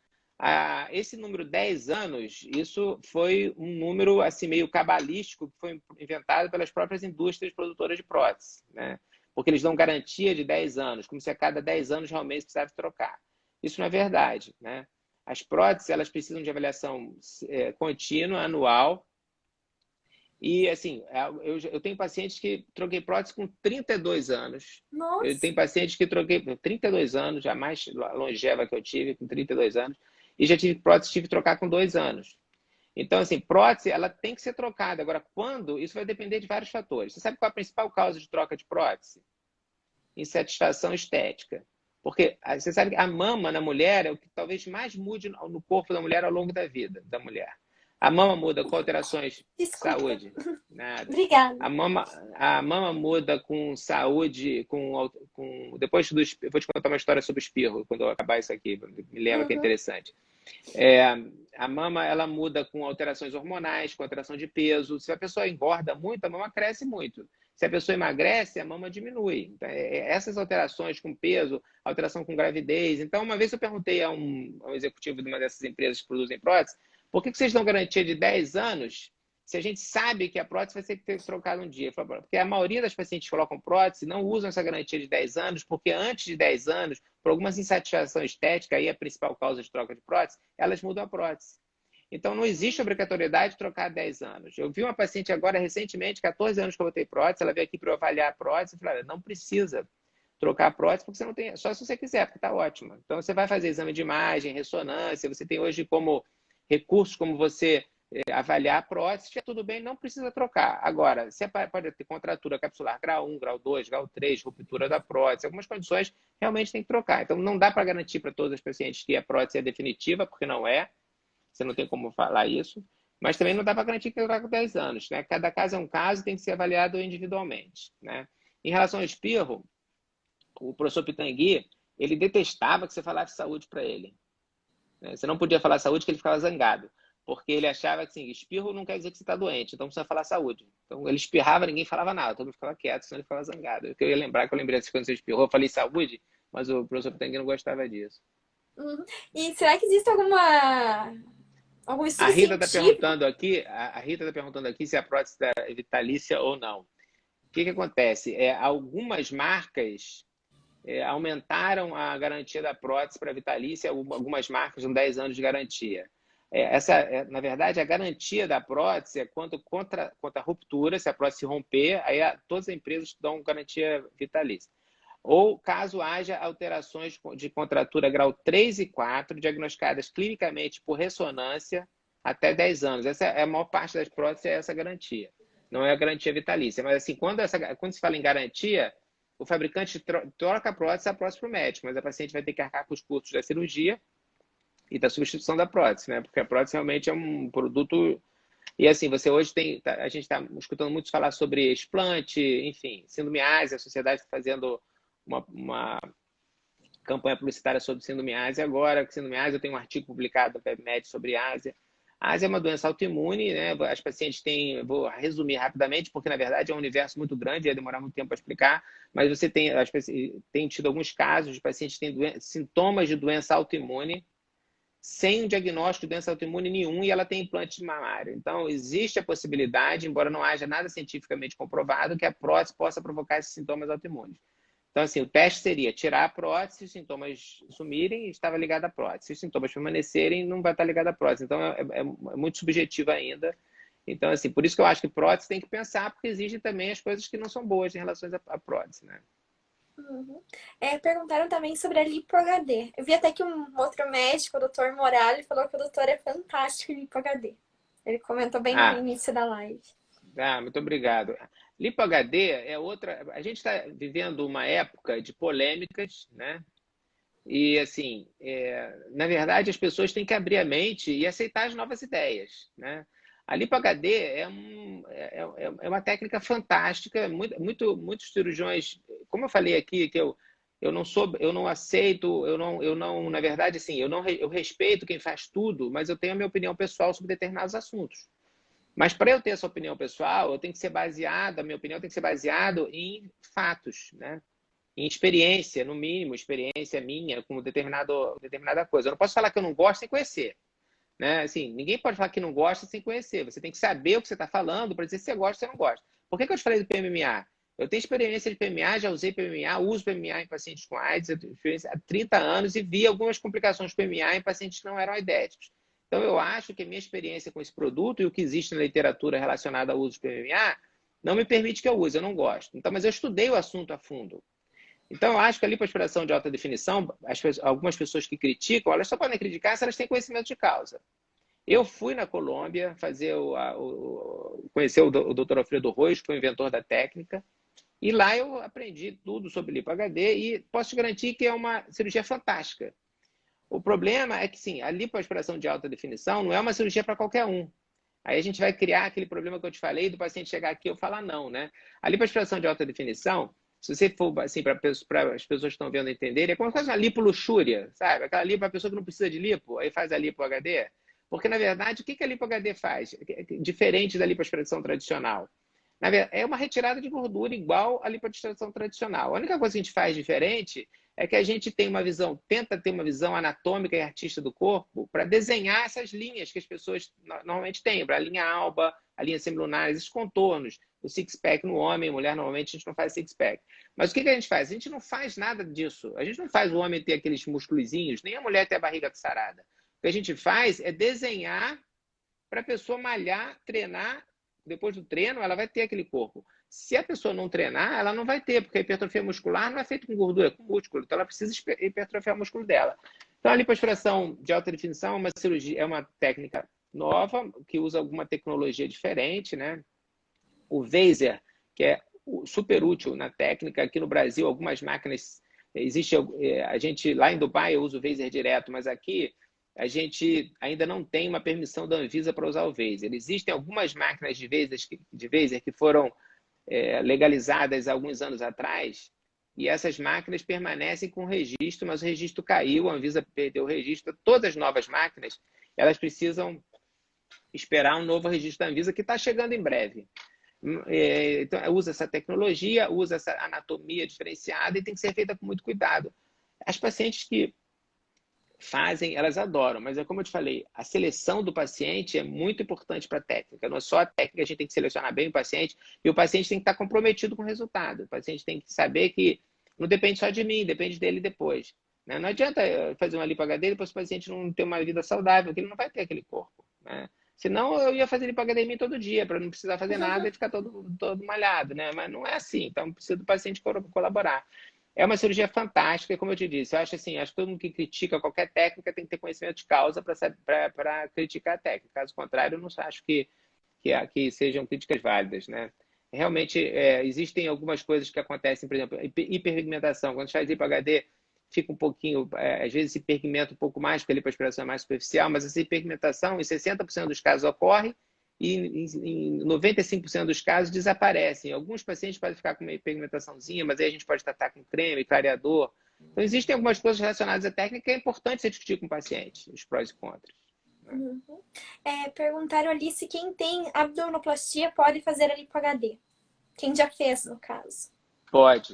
Esse número 10 anos, isso foi um número assim meio cabalístico que foi inventado pelas próprias indústrias produtoras de prótese, né? Porque eles dão garantia de 10 anos, como se a cada 10 anos realmente precisasse trocar. Isso não é verdade, né? As próteses, elas precisam de avaliação contínua, anual. E, assim, eu tenho pacientes que troquei prótese com 32 anos. Eu Nossa, tenho pacientes que troquei com 32 anos, a mais longeva que eu tive, com 32 anos. E já tive prótese, tive que trocar com 2 anos. Então, assim, prótese, ela tem que ser trocada. Agora, quando? Isso vai depender de vários fatores. Você sabe qual é a principal causa de troca de prótese? Insatisfação estética. Porque você sabe que a mama na mulher é o que talvez mais mude no corpo da mulher ao longo da vida da mulher. A mama muda com alterações de desculpa. saúde? Nada. Obrigada. A mama muda com saúde, depois eu vou te contar uma história sobre o espirro, quando eu acabar isso aqui, me lembra que é Uhum. interessante. A mama, ela muda com alterações hormonais, com alteração de peso. Se a pessoa engorda muito, a mama cresce muito. Se a pessoa emagrece, a mama diminui. Então, essas alterações com peso, alteração com gravidez. Então, uma vez eu perguntei a um executivo de uma dessas empresas que produzem prótese, por que vocês dão garantia de 10 anos se a gente sabe que a prótese vai ser trocada um dia? Ele falou, porque a maioria das pacientes que colocam prótese não usam essa garantia de 10 anos, porque antes de 10 anos, por alguma insatisfação estética, aí é a principal causa de troca de prótese, elas mudam a prótese. Então, não existe obrigatoriedade de trocar 10 anos. Eu vi uma paciente agora, recentemente, 14 anos que eu botei prótese, ela veio aqui para eu avaliar a prótese e falei, não precisa trocar a prótese, porque você não tem, só se você quiser, porque está ótima. Então, você vai fazer exame de imagem, ressonância, você tem hoje como recursos como você avaliar a prótese, se tudo bem, não precisa trocar. Agora, você pode ter contratura capsular grau 1, grau 2, grau 3, ruptura da prótese, algumas condições realmente tem que trocar. Então, não dá para garantir para todos os pacientes que a prótese é definitiva, porque não é, você não tem como falar isso, mas também não dá para garantir que ele vai com 10 anos, né? Cada caso é um caso, tem que ser avaliado individualmente, né? Em relação ao espirro, o professor Pitangui, ele detestava que você falasse saúde para ele, né? Você não podia falar saúde que ele ficava zangado, porque ele achava que assim, espirro não quer dizer que você está doente, então precisa falar saúde. Então ele espirrava, ninguém falava nada, todo mundo ficava quieto, senão ele ficava zangado. Eu queria lembrar que eu lembrei assim, quando você espirrou, eu falei saúde, mas o professor Pitangui não gostava disso. Uhum. E será que existe algum A estudo Rita está científico? perguntando aqui, a Rita está perguntando aqui se a prótese é vitalícia ou não. O que acontece? Algumas marcas aumentaram a garantia da prótese para vitalícia, algumas marcas dão 10 anos de garantia. Na verdade, a garantia da prótese é contra a ruptura, se a prótese se romper, aí todas as empresas dão garantia vitalícia. Ou caso haja alterações de contratura grau 3 e 4, diagnosticadas clinicamente por ressonância, até 10 anos. Essa é a maior parte das próteses, é essa garantia. Não é a garantia vitalícia. Mas assim, quando se fala em garantia, o fabricante troca a prótese para o médico, mas a paciente vai ter que arcar com os custos da cirurgia e da substituição da prótese, né? Porque a prótese realmente é um produto. E assim, você hoje tem. A gente está escutando muito falar sobre explante, enfim, síndrome Ásia, a sociedade está fazendo uma campanha publicitária sobre síndrome Ásia agora. Síndrome Ásia, eu tenho um artigo publicado no PubMed sobre Ásia. A Ásia é uma doença autoimune, né? As pacientes têm, vou resumir rapidamente, porque na verdade é um universo muito grande, ia demorar muito tempo para explicar, mas você tem tido alguns casos de pacientes que têm sintomas de doença autoimune, sem um diagnóstico de doença autoimune nenhum, e ela tem implante de mamário. Então, existe a possibilidade, embora não haja nada cientificamente comprovado, que a prótese possa provocar esses sintomas autoimunes. Então, assim, o teste seria tirar a prótese, se os sintomas sumirem, estava ligado à prótese. Se os sintomas permanecerem, não vai estar ligado à prótese. Então, é muito subjetivo ainda. Então, assim, por isso que eu acho que prótese tem que pensar, porque existem também as coisas que não são boas em relação à prótese, né? Uhum. Perguntaram também sobre a lipo-HD. Eu vi até que um outro médico, o doutor Morales, falou que o doutor é fantástico em lipo-HD. Ele comentou bem no Ah, início da live. muito obrigado. Lipo HD é outra. A gente está vivendo uma época de polêmicas, né? E, assim, na verdade, as pessoas têm que abrir a mente e aceitar as novas ideias, né? A Lipo HD é uma técnica fantástica. Muitos cirurgiões, como eu falei aqui, que eu não aceito, na verdade, assim, eu respeito quem faz tudo, mas eu tenho a minha opinião pessoal sobre determinados assuntos. Mas para eu ter essa opinião pessoal, eu tenho que ser baseado, a minha opinião tem que ser baseado em fatos, né? em experiência, no mínimo, experiência minha com determinada coisa. Eu não posso falar que eu não gosto sem conhecer. Né? Assim, ninguém pode falar que não gosta sem conhecer. Você tem que saber o que você está falando para dizer se você gosta ou se você não gosta. Por que eu te falei do PMMA? Eu tenho experiência de PMA, já usei PMA, uso PMA em pacientes com AIDS há 30 anos e vi algumas complicações de PMA em pacientes que não eram aidéticos. Então, eu acho que a minha experiência com esse produto e o que existe na literatura relacionada ao uso de PMA não me permite que eu use, eu não gosto. Então, mas eu estudei o assunto a fundo. Então, eu acho que a lipoaspiração de alta definição, algumas pessoas que criticam, elas só podem criticar se elas têm conhecimento de causa. Eu fui na Colômbia conhecer o Dr. Alfredo Rois, que foi o inventor da técnica, e lá eu aprendi tudo sobre lipo HD e posso te garantir que é uma cirurgia fantástica. O problema é que, sim, a lipoaspiração de alta definição não é uma cirurgia para qualquer um. Aí a gente vai criar aquele problema que eu te falei do paciente chegar aqui e eu falar não, né? A lipoaspiração de alta definição, se você for, assim, para as pessoas que estão vendo entender, é como se fosse uma lipoluxúria, sabe? Aquela lipo, a pessoa que não precisa de lipo, aí faz a lipo HD. Porque, na verdade, o que a lipo HD faz? Diferente da lipoaspiração tradicional. É uma retirada de gordura igual à lipoaspiração tradicional. A única coisa que a gente faz diferente é que a gente tem uma visão, tenta ter uma visão anatômica e artista do corpo para desenhar essas linhas que as pessoas normalmente têm, para a linha alba, a linha semilunar, esses contornos. O six-pack no homem e mulher, normalmente a gente não faz six-pack. Mas o que a gente faz? A gente não faz nada disso. A gente não faz o homem ter aqueles musculozinhos, nem a mulher ter a barriga sarada. O que a gente faz é desenhar para a pessoa malhar, treinar. Depois do treino, ela vai ter aquele corpo. Se a pessoa não treinar, ela não vai ter, porque a hipertrofia muscular não é feita com gordura, é com músculo. Então, ela precisa hipertrofiar o músculo dela. Então, a lipoaspiração de alta definição é uma cirurgia, é uma técnica nova, que usa alguma tecnologia diferente, né? O Vaser, que é super útil na técnica. Aqui no Brasil, algumas máquinas... Existe, a gente, lá em Dubai, eu uso o Vaser direto, mas aqui... a gente ainda não tem uma permissão da Anvisa para usar o Vaser. Existem algumas máquinas de Vaser que foram legalizadas há alguns anos atrás, e essas máquinas permanecem com registro, mas o registro caiu, a Anvisa perdeu o registro. Todas as novas máquinas, elas precisam esperar um novo registro da Anvisa, que está chegando em breve. Então, usa essa tecnologia, usa essa anatomia diferenciada e tem que ser feita com muito cuidado. As pacientes que fazem, elas adoram, mas é como eu te falei, a seleção do paciente é muito importante para a técnica. Não é só a técnica, a gente tem que selecionar bem o paciente, e o paciente tem que estar comprometido com o resultado. O paciente tem que saber que não depende só de mim, depende dele depois. Né? Não adianta fazer uma lipo HD e depois o paciente não ter uma vida saudável, porque ele não vai ter aquele corpo. Né? Senão eu ia fazer lipo HD em mim todo dia, para não precisar fazer nada e ficar todo malhado. Né? Mas não é assim, então precisa do paciente colaborar. É uma cirurgia fantástica, como eu te disse. Eu acho assim, acho que todo mundo que critica qualquer técnica tem que ter conhecimento de causa para criticar a técnica. Caso contrário, eu não acho que sejam críticas válidas, né? Realmente, existem algumas coisas que acontecem, por exemplo, hiperpigmentação. Quando a gente faz lipo HD, fica um pouquinho, às vezes, hiperpigmenta um pouco mais, porque a lipoaspiração é mais superficial, mas essa hiperpigmentação, em 60% dos casos, ocorre, e em 95% dos casos desaparecem. Alguns pacientes podem ficar com uma pigmentaçãozinha, mas aí a gente pode tratar com creme, clareador. Então, existem algumas coisas relacionadas à técnica que é importante você discutir com o paciente, os prós e contras. Né? Uhum. Perguntaram ali se quem tem abdominoplastia pode fazer a lipo HD. Quem já fez, no caso. Pode.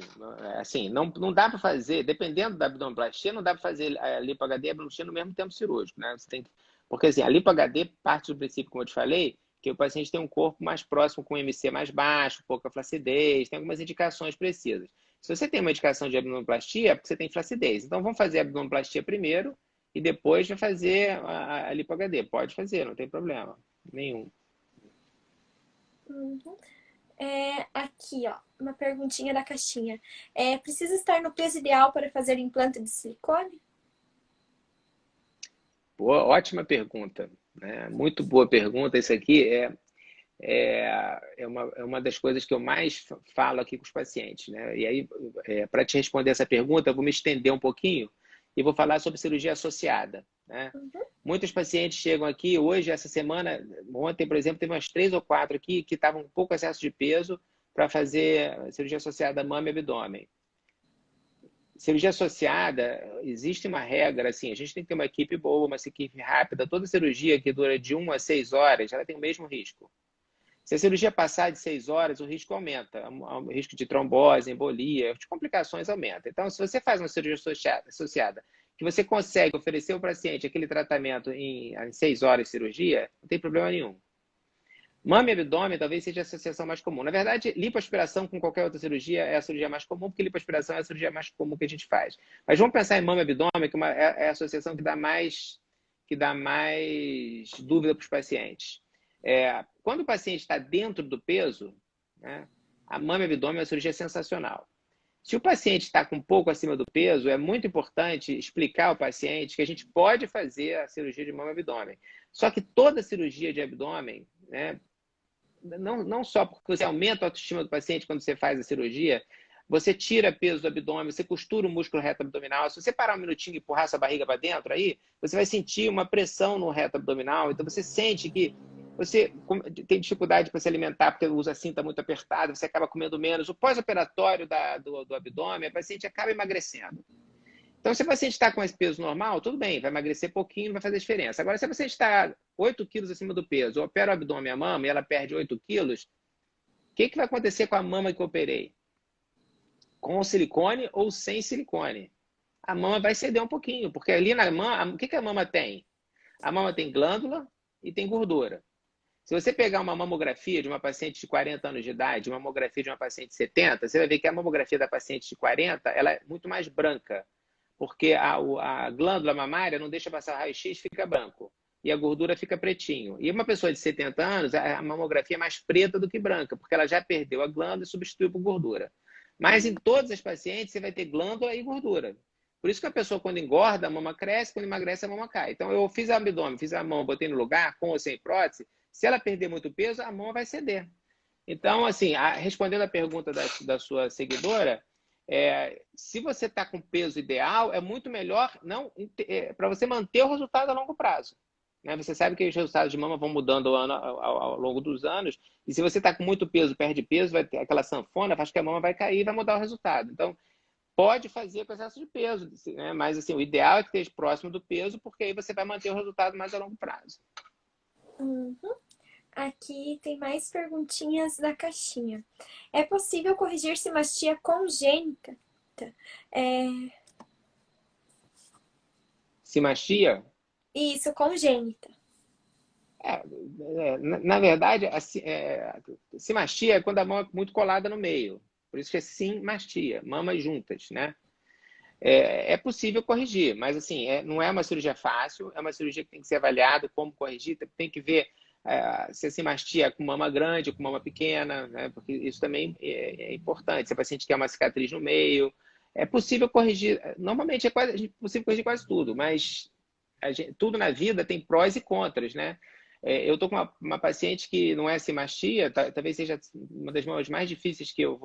Assim, não dá para fazer, dependendo da abdominoplastia, não dá para fazer a lipo HD e a abdominoplastia no mesmo tempo cirúrgico. Né? Porque assim, a lipo HD parte do princípio, como eu te falei, que o paciente tem um corpo mais próximo, com MC mais baixo, pouca flacidez, tem algumas indicações precisas. Se você tem uma indicação de abdominoplastia, é porque você tem flacidez. Então, vamos fazer a abdominoplastia primeiro e depois vai fazer a lipo HD. Pode fazer, não tem problema nenhum. Uhum. Aqui, ó, uma perguntinha da caixinha. Precisa estar no peso ideal para fazer implante de silicone? Boa, ótima pergunta. Né? Muito boa pergunta. Isso aqui é uma das coisas que eu mais falo aqui com os pacientes. Né? E aí, para te responder essa pergunta, eu vou me estender um pouquinho e vou falar sobre cirurgia associada. Né? Uhum. Muitos pacientes chegam aqui, hoje, essa semana, ontem, por exemplo, teve umas 3 ou 4 aqui que estavam um pouco excesso de peso para fazer cirurgia associada mama e abdômen. Cirurgia associada, existe uma regra, assim, a gente tem que ter uma equipe boa, uma equipe rápida. Toda cirurgia que dura de 1 a 6 horas, ela tem o mesmo risco. Se a cirurgia passar de 6 horas, o risco aumenta, o risco de trombose, embolia, de complicações aumenta. Então, se você faz uma cirurgia associada, que você consegue oferecer ao paciente aquele tratamento em 6 horas de cirurgia, não tem problema nenhum. Mama e abdômen talvez seja a associação mais comum. Na verdade, lipoaspiração com qualquer outra cirurgia é a cirurgia mais comum, porque lipoaspiração é a cirurgia mais comum que a gente faz. Mas vamos pensar em mama e abdômen, que é a associação que dá mais dúvida para os pacientes. Quando o paciente está dentro do peso, né, a mama e abdômen é uma cirurgia sensacional. Se o paciente está com um pouco acima do peso, é muito importante explicar ao paciente que a gente pode fazer a cirurgia de mama e abdômen. Só que toda cirurgia de abdômen, né, não só porque você aumenta a autoestima do paciente quando você faz a cirurgia, você tira peso do abdômen, você costura o músculo reto abdominal. Se você parar um minutinho e empurrar sua barriga para dentro, aí você vai sentir uma pressão no reto abdominal. Então você sente que você tem dificuldade para se alimentar porque usa a cinta muito apertada, você acaba comendo menos. O pós-operatório do abdômen, a paciente acaba emagrecendo. Então, se o paciente está com esse peso normal, tudo bem, vai emagrecer pouquinho, não vai fazer diferença. Agora, se a paciente está 8 quilos acima do peso, eu opero o abdômen e a mama e ela perde 8 quilos, o que vai acontecer com a mama que eu operei? Com silicone ou sem silicone? A mama vai ceder um pouquinho, porque ali na mama, o que a mama tem? A mama tem glândula e tem gordura. Se você pegar uma mamografia de uma paciente de 40 anos de idade, uma mamografia de uma paciente de 70, você vai ver que a mamografia da paciente de 40 ela é muito mais branca, porque a glândula mamária não deixa passar raio-x, fica branco, e a gordura fica pretinho. E uma pessoa de 70 anos, a mamografia é mais preta do que branca, porque ela já perdeu a glândula e substituiu por gordura. Mas em todas as pacientes, você vai ter glândula e gordura. Por isso que a pessoa, quando engorda, a mama cresce, quando emagrece, a mama cai. Então, eu fiz abdômen, fiz a mão, botei no lugar, com ou sem prótese. Se ela perder muito peso, a mão vai ceder. Então, assim, respondendo a pergunta da sua seguidora, se você está com peso ideal, é muito melhor para você manter o resultado a longo prazo. Né? Você sabe que os resultados de mama vão mudando ao longo dos anos, e se você está com muito peso, perde peso, vai ter aquela sanfona, faz que a mama vai cair e vai mudar o resultado. Então, pode fazer com excesso de peso, né? Mas assim, o ideal é que esteja próximo do peso, porque aí você vai manter o resultado mais a longo prazo. Uhum. Aqui tem mais perguntinhas da caixinha. É possível corrigir simastia congênita? Simastia? Isso, congênita. Na verdade, simastia é quando a mão é muito colada no meio. Por isso que é simastia, mamas juntas, né? É possível corrigir, mas assim, não é uma cirurgia fácil, é uma cirurgia que tem que ser avaliada como corrigir, tem que ver se a simastia é com mama grande ou com mama pequena, né? Porque isso também é importante. Se a paciente quer uma cicatriz no meio, é possível corrigir. Normalmente é possível corrigir quase tudo, mas tudo na vida tem prós e contras, né? Eu estou com uma paciente que não é simastia, talvez seja uma das mamas mais difíceis que eu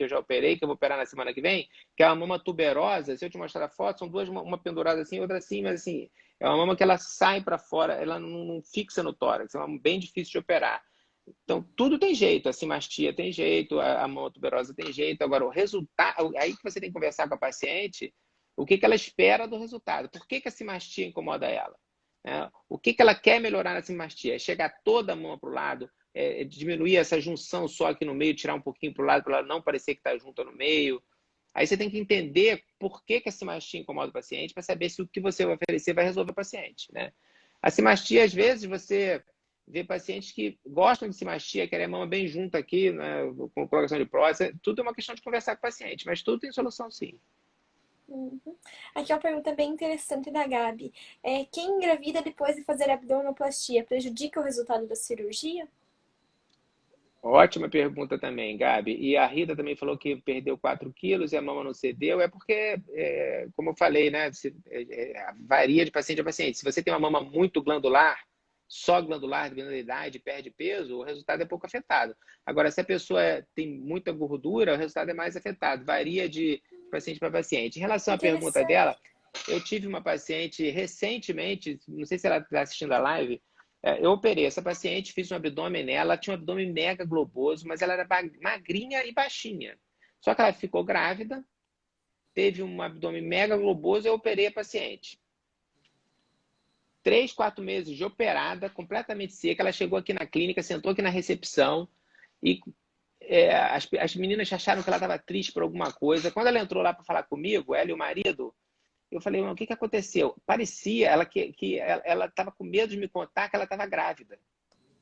já operei, que eu vou operar na semana que vem, que é uma mama tuberosa. Se eu te mostrar a foto, são duas, uma pendurada assim, outra assim, mas assim, é uma mama que ela sai para fora, ela não fixa no tórax, é uma mama bem difícil de operar. Então, tudo tem jeito, a simastia tem jeito, a mama tuberosa tem jeito. Agora, o resultado, aí que você tem que conversar com a paciente, o que ela espera do resultado, por que a simastia incomoda ela? O que ela quer melhorar na simastia? É chegar toda a mão para o lado, diminuir essa junção só aqui no meio, tirar um pouquinho para o lado, para ela não parecer que está junto no meio. Aí você tem que entender por que a simastia incomoda o paciente, para saber se o que você vai oferecer vai resolver o paciente. Né? A simastia, às vezes, você vê pacientes que gostam de simastia, querem a mama bem junto aqui, né, com colocação de prótese. Tudo é uma questão de conversar com o paciente, mas tudo tem solução sim. Uhum. Aqui é uma pergunta bem interessante da Gabi. Quem engravida depois de fazer abdominoplastia prejudica o resultado da cirurgia? Ótima pergunta também, Gabi. E a Rita também falou que perdeu 4 quilos e a mama não cedeu. É porque, como eu falei, né, varia de paciente a paciente. Se você tem uma mama muito glandular, só glandular, devido à idade, perde peso, o resultado é pouco afetado. Agora, se a pessoa tem muita gordura, o resultado é mais afetado. Varia de paciente para paciente. Em relação à pergunta dela, eu tive uma paciente recentemente, não sei se ela está assistindo a live, eu operei essa paciente, fiz um abdômen nela, ela tinha um abdômen mega globoso, mas ela era magrinha e baixinha. Só que ela ficou grávida, teve um abdômen mega globoso, eu operei a paciente. 3, 4 meses de operada, completamente seca, ela chegou aqui na clínica, sentou aqui na recepção, E as meninas acharam que ela estava triste por alguma coisa. Quando ela entrou lá para falar comigo, ela e o marido, eu falei, o que aconteceu? Parecia que ela estava com medo de me contar que ela estava grávida.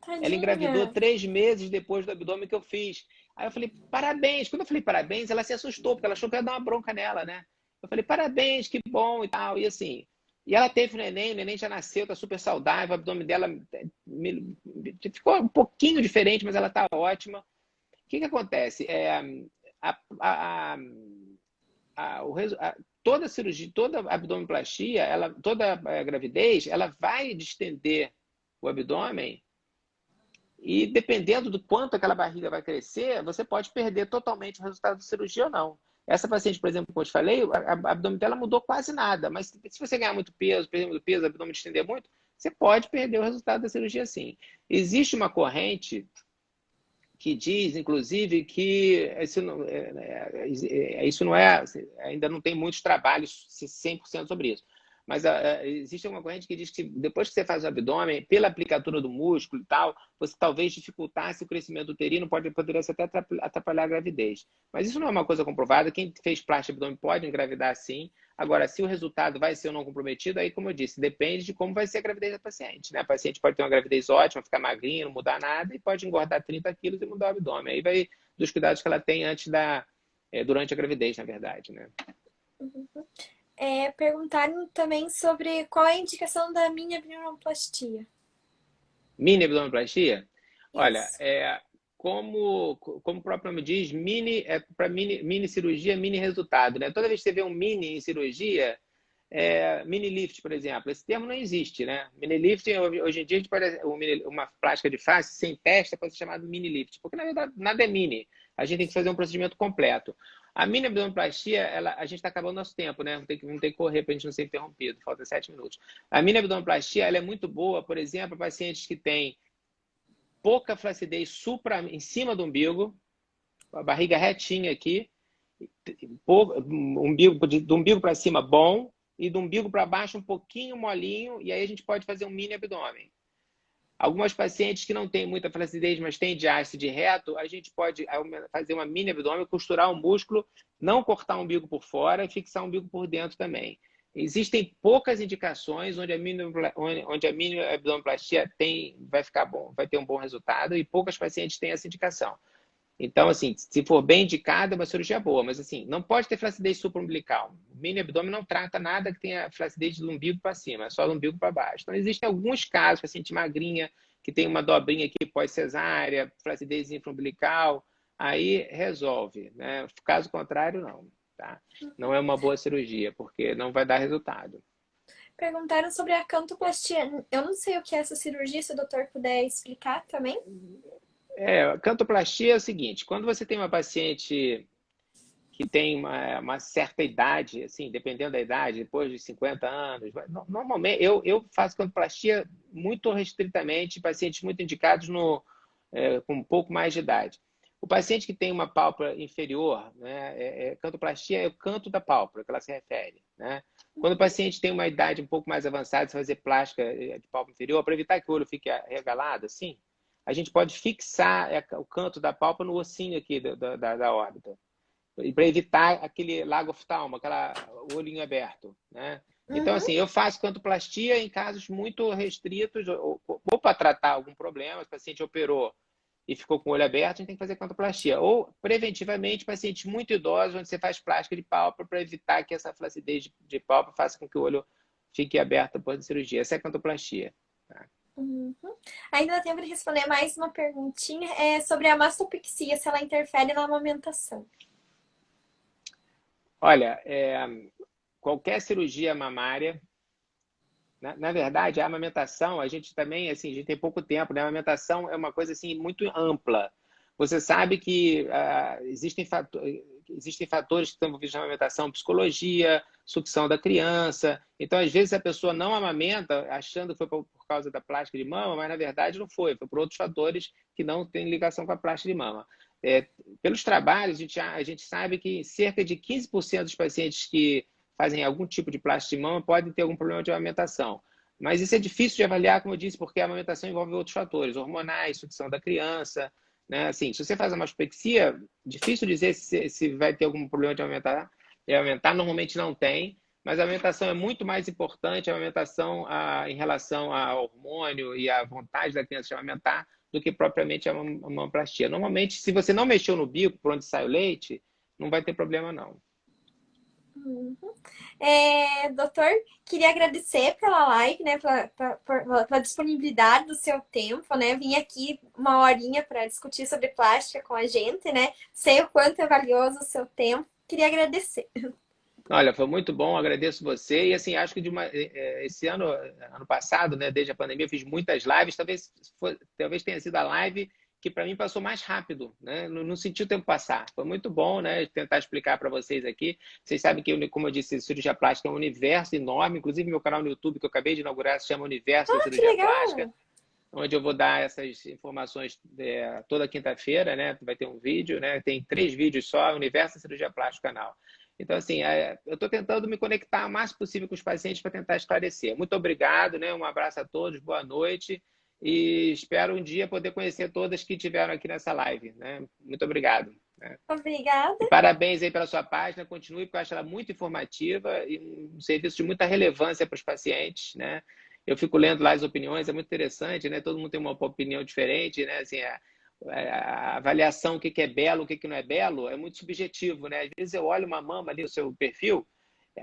Ela engravidou Tadinha. 3 meses depois do abdômen que eu fiz. Aí eu falei, parabéns. Quando eu falei parabéns, ela se assustou, porque ela achou que eu ia dar uma bronca nela, né? Eu falei, parabéns, que bom e tal. E assim, e ela teve o neném já nasceu, tá super saudável, o abdômen dela ficou um pouquinho diferente, mas ela tá ótima. O que acontece? A, a, toda cirurgia, toda abdominoplastia, toda gravidez, ela vai distender o abdômen e dependendo do quanto aquela barriga vai crescer, você pode perder totalmente o resultado da cirurgia ou não. Essa paciente, por exemplo, como eu te falei, a abdômen dela mudou quase nada, mas se você ganhar muito peso, perder muito peso, o abdômen distender muito, você pode perder o resultado da cirurgia sim. Existe uma corrente que diz, inclusive, que isso não é, ainda não tem muitos trabalhos 100% sobre isso. Mas existe uma corrente que diz que depois que você faz o abdômen, pela aplicatura do músculo e tal, você talvez dificultasse o crescimento uterino, poderia até atrapalhar a gravidez. Mas isso não é uma coisa comprovada. Quem fez plástica de abdômen pode engravidar sim. Agora, se o resultado vai ser ou não comprometido, aí, como eu disse, depende de como vai ser a gravidez da paciente, né? A paciente pode ter uma gravidez ótima, ficar magrinha, não mudar nada, e pode engordar 30 quilos e mudar o abdômen. Aí vai dos cuidados que ela tem durante a gravidez, na verdade, né? Perguntaram também sobre qual é a indicação da mini abdominoplastia. Mini abdominoplastia? Olha, Isso. como o próprio nome diz, mini é para mini cirurgia, mini resultado, né? Toda vez que você vê um mini em cirurgia, mini lift, por exemplo, esse termo não existe, né? Mini lift, hoje em dia, a gente pode, uma plástica de face sem testa pode ser chamado mini lift, porque na verdade nada é mini. A gente tem que fazer um procedimento completo. A mini abdominoplastia, a gente está acabando nosso tempo, né? Vamos ter que correr para a gente não ser interrompido, falta 7 minutos. A mini abdominoplastia, ela é muito boa, por exemplo, para pacientes que têm pouca flacidez em cima do umbigo, a barriga retinha aqui, do umbigo para cima bom e do umbigo para baixo um pouquinho molinho, e aí a gente pode fazer um mini abdômen. Algumas pacientes que não têm muita flacidez, mas têm diástase reto, a gente pode fazer uma mini abdômen, costurar o músculo, não cortar o umbigo por fora e fixar o umbigo por dentro também. Existem poucas indicações onde a mini abdominoplastia vai ficar bom, vai ter um bom resultado, e poucas pacientes têm essa indicação. Então, assim, se for bem indicada, é uma cirurgia boa, mas assim, não pode ter flacidez supraumbilical. O mini abdômen não trata nada que tenha flacidez do umbigo para cima, é só do umbigo para baixo. Então, existem alguns casos, paciente magrinha, que tem uma dobrinha aqui pós-cesárea, flacidez infraumbilical, aí resolve, né? Caso contrário, não, tá? Não é uma boa cirurgia, porque não vai dar resultado. Perguntaram sobre a cantoplastia. Eu não sei o que é essa cirurgia, se o doutor puder explicar também. Cantoplastia é o seguinte, quando você tem uma paciente que tem uma certa idade, assim, dependendo da idade, depois de 50 anos, normalmente eu faço cantoplastia muito restritamente, pacientes muito indicados com um pouco mais de idade. O paciente que tem uma pálpebra inferior, né, cantoplastia é o canto da pálpebra que ela se refere, né? Quando o paciente tem uma idade um pouco mais avançada, você fazer plástica de pálpebra inferior, para evitar que o olho fique arregalado, assim, a gente pode fixar o canto da pálpebra no ossinho aqui da órbita, para evitar aquele lago oftalmo, o olhinho aberto, né? Então, Uhum. assim, eu faço cantoplastia em casos muito restritos, ou para tratar algum problema, o paciente operou e ficou com o olho aberto, a gente tem que fazer cantoplastia. Ou, preventivamente, pacientes muito idosos, onde você faz plástica de pálpebra para evitar que essa flacidez de pálpebra faça com que o olho fique aberto depois da cirurgia. Essa é a cantoplastia. Tá? Uhum. Ainda dá tempo de responder mais uma perguntinha. É sobre a mastopexia, se ela interfere na amamentação. Olha, qualquer cirurgia mamária, na verdade, a amamentação, a gente também, assim, a gente tem pouco tempo, né? A amamentação é uma coisa, assim, muito ampla. Você sabe que existem fatores que estão envolvidos na amamentação, psicologia, sucção da criança. Então, às vezes, a pessoa não amamenta achando que foi por causa da plástica de mama, mas, na verdade, não foi por outros fatores que não têm ligação com a plástica de mama. Pelos trabalhos, a gente sabe que cerca de 15% dos pacientes que fazem algum tipo de plástica de mama podem ter algum problema de amamentação. Mas isso é difícil de avaliar, como eu disse, porque a amamentação envolve outros fatores, hormonais, sucção da criança, né? Assim, se você faz a mastopexia, difícil dizer se vai ter algum problema de aumentar. Normalmente não tem, mas a alimentação é muito mais importante, a alimentação em relação ao hormônio e à vontade da criança de amamentar, do que propriamente a mamoplastia. Normalmente, se você não mexeu no bico por onde sai o leite, não vai ter problema, não. Uhum. Doutor, queria agradecer pela live, né, pela disponibilidade do seu tempo, né? Vim aqui uma horinha para discutir sobre plástica com a gente, né? Sei o quanto é valioso o seu tempo. Queria agradecer. Olha, foi muito bom, agradeço você. E assim, acho que esse ano passado, né, desde a pandemia, eu fiz muitas lives. Talvez tenha sido a live que para mim passou mais rápido, né? Não senti o tempo passar. Foi muito bom, né? Tentar explicar para vocês aqui. Vocês sabem que, como eu disse, cirurgia plástica é um universo enorme. Inclusive, meu canal no YouTube, que eu acabei de inaugurar, se chama Universo da Que Cirurgia legal! Plástica, onde eu vou dar essas informações toda quinta-feira, né? Vai ter um vídeo, né? Tem 3 vídeos só, Universo da Cirurgia Plástica, canal. Então, assim, eu estou tentando me conectar o mais possível com os pacientes para tentar esclarecer. Muito obrigado, né? Um abraço a todos, boa noite. E espero um dia poder conhecer todas que estiveram aqui nessa live, né? Muito obrigado. Né? Obrigada. E parabéns aí pela sua página, continue, porque eu acho ela muito informativa e um serviço de muita relevância para os pacientes, né? Eu fico lendo lá as opiniões, é muito interessante, né? Todo mundo tem uma opinião diferente, né? Assim, a avaliação, o que é belo, o que não é belo, é muito subjetivo, né? Às vezes eu olho uma mama ali, o seu perfil,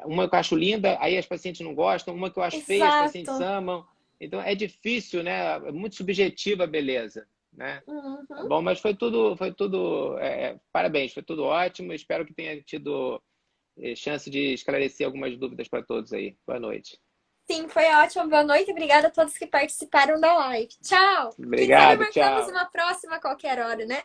uma que eu acho linda, aí as pacientes não gostam, uma que eu acho feia, as pacientes amam. Então é difícil, né? É muito subjetiva a beleza, né? Uhum. Tá bom, mas foi tudo, parabéns, foi tudo ótimo. Espero que tenha tido chance de esclarecer algumas dúvidas para todos aí. Boa noite. Sim, foi ótimo. Boa noite. Obrigada a todos que participaram da live. Tchau. Obrigado, Quem sabe marcamos tchau. uma próxima a qualquer hora, né?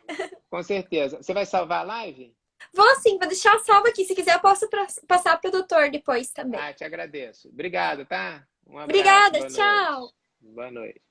Com certeza. Você vai salvar a live? Vou sim, vou deixar salvo aqui. Se quiser, eu posso passar para o doutor depois também. Te agradeço. Obrigado, tá? Um abraço. Obrigada, Boa tchau. noite. Boa noite.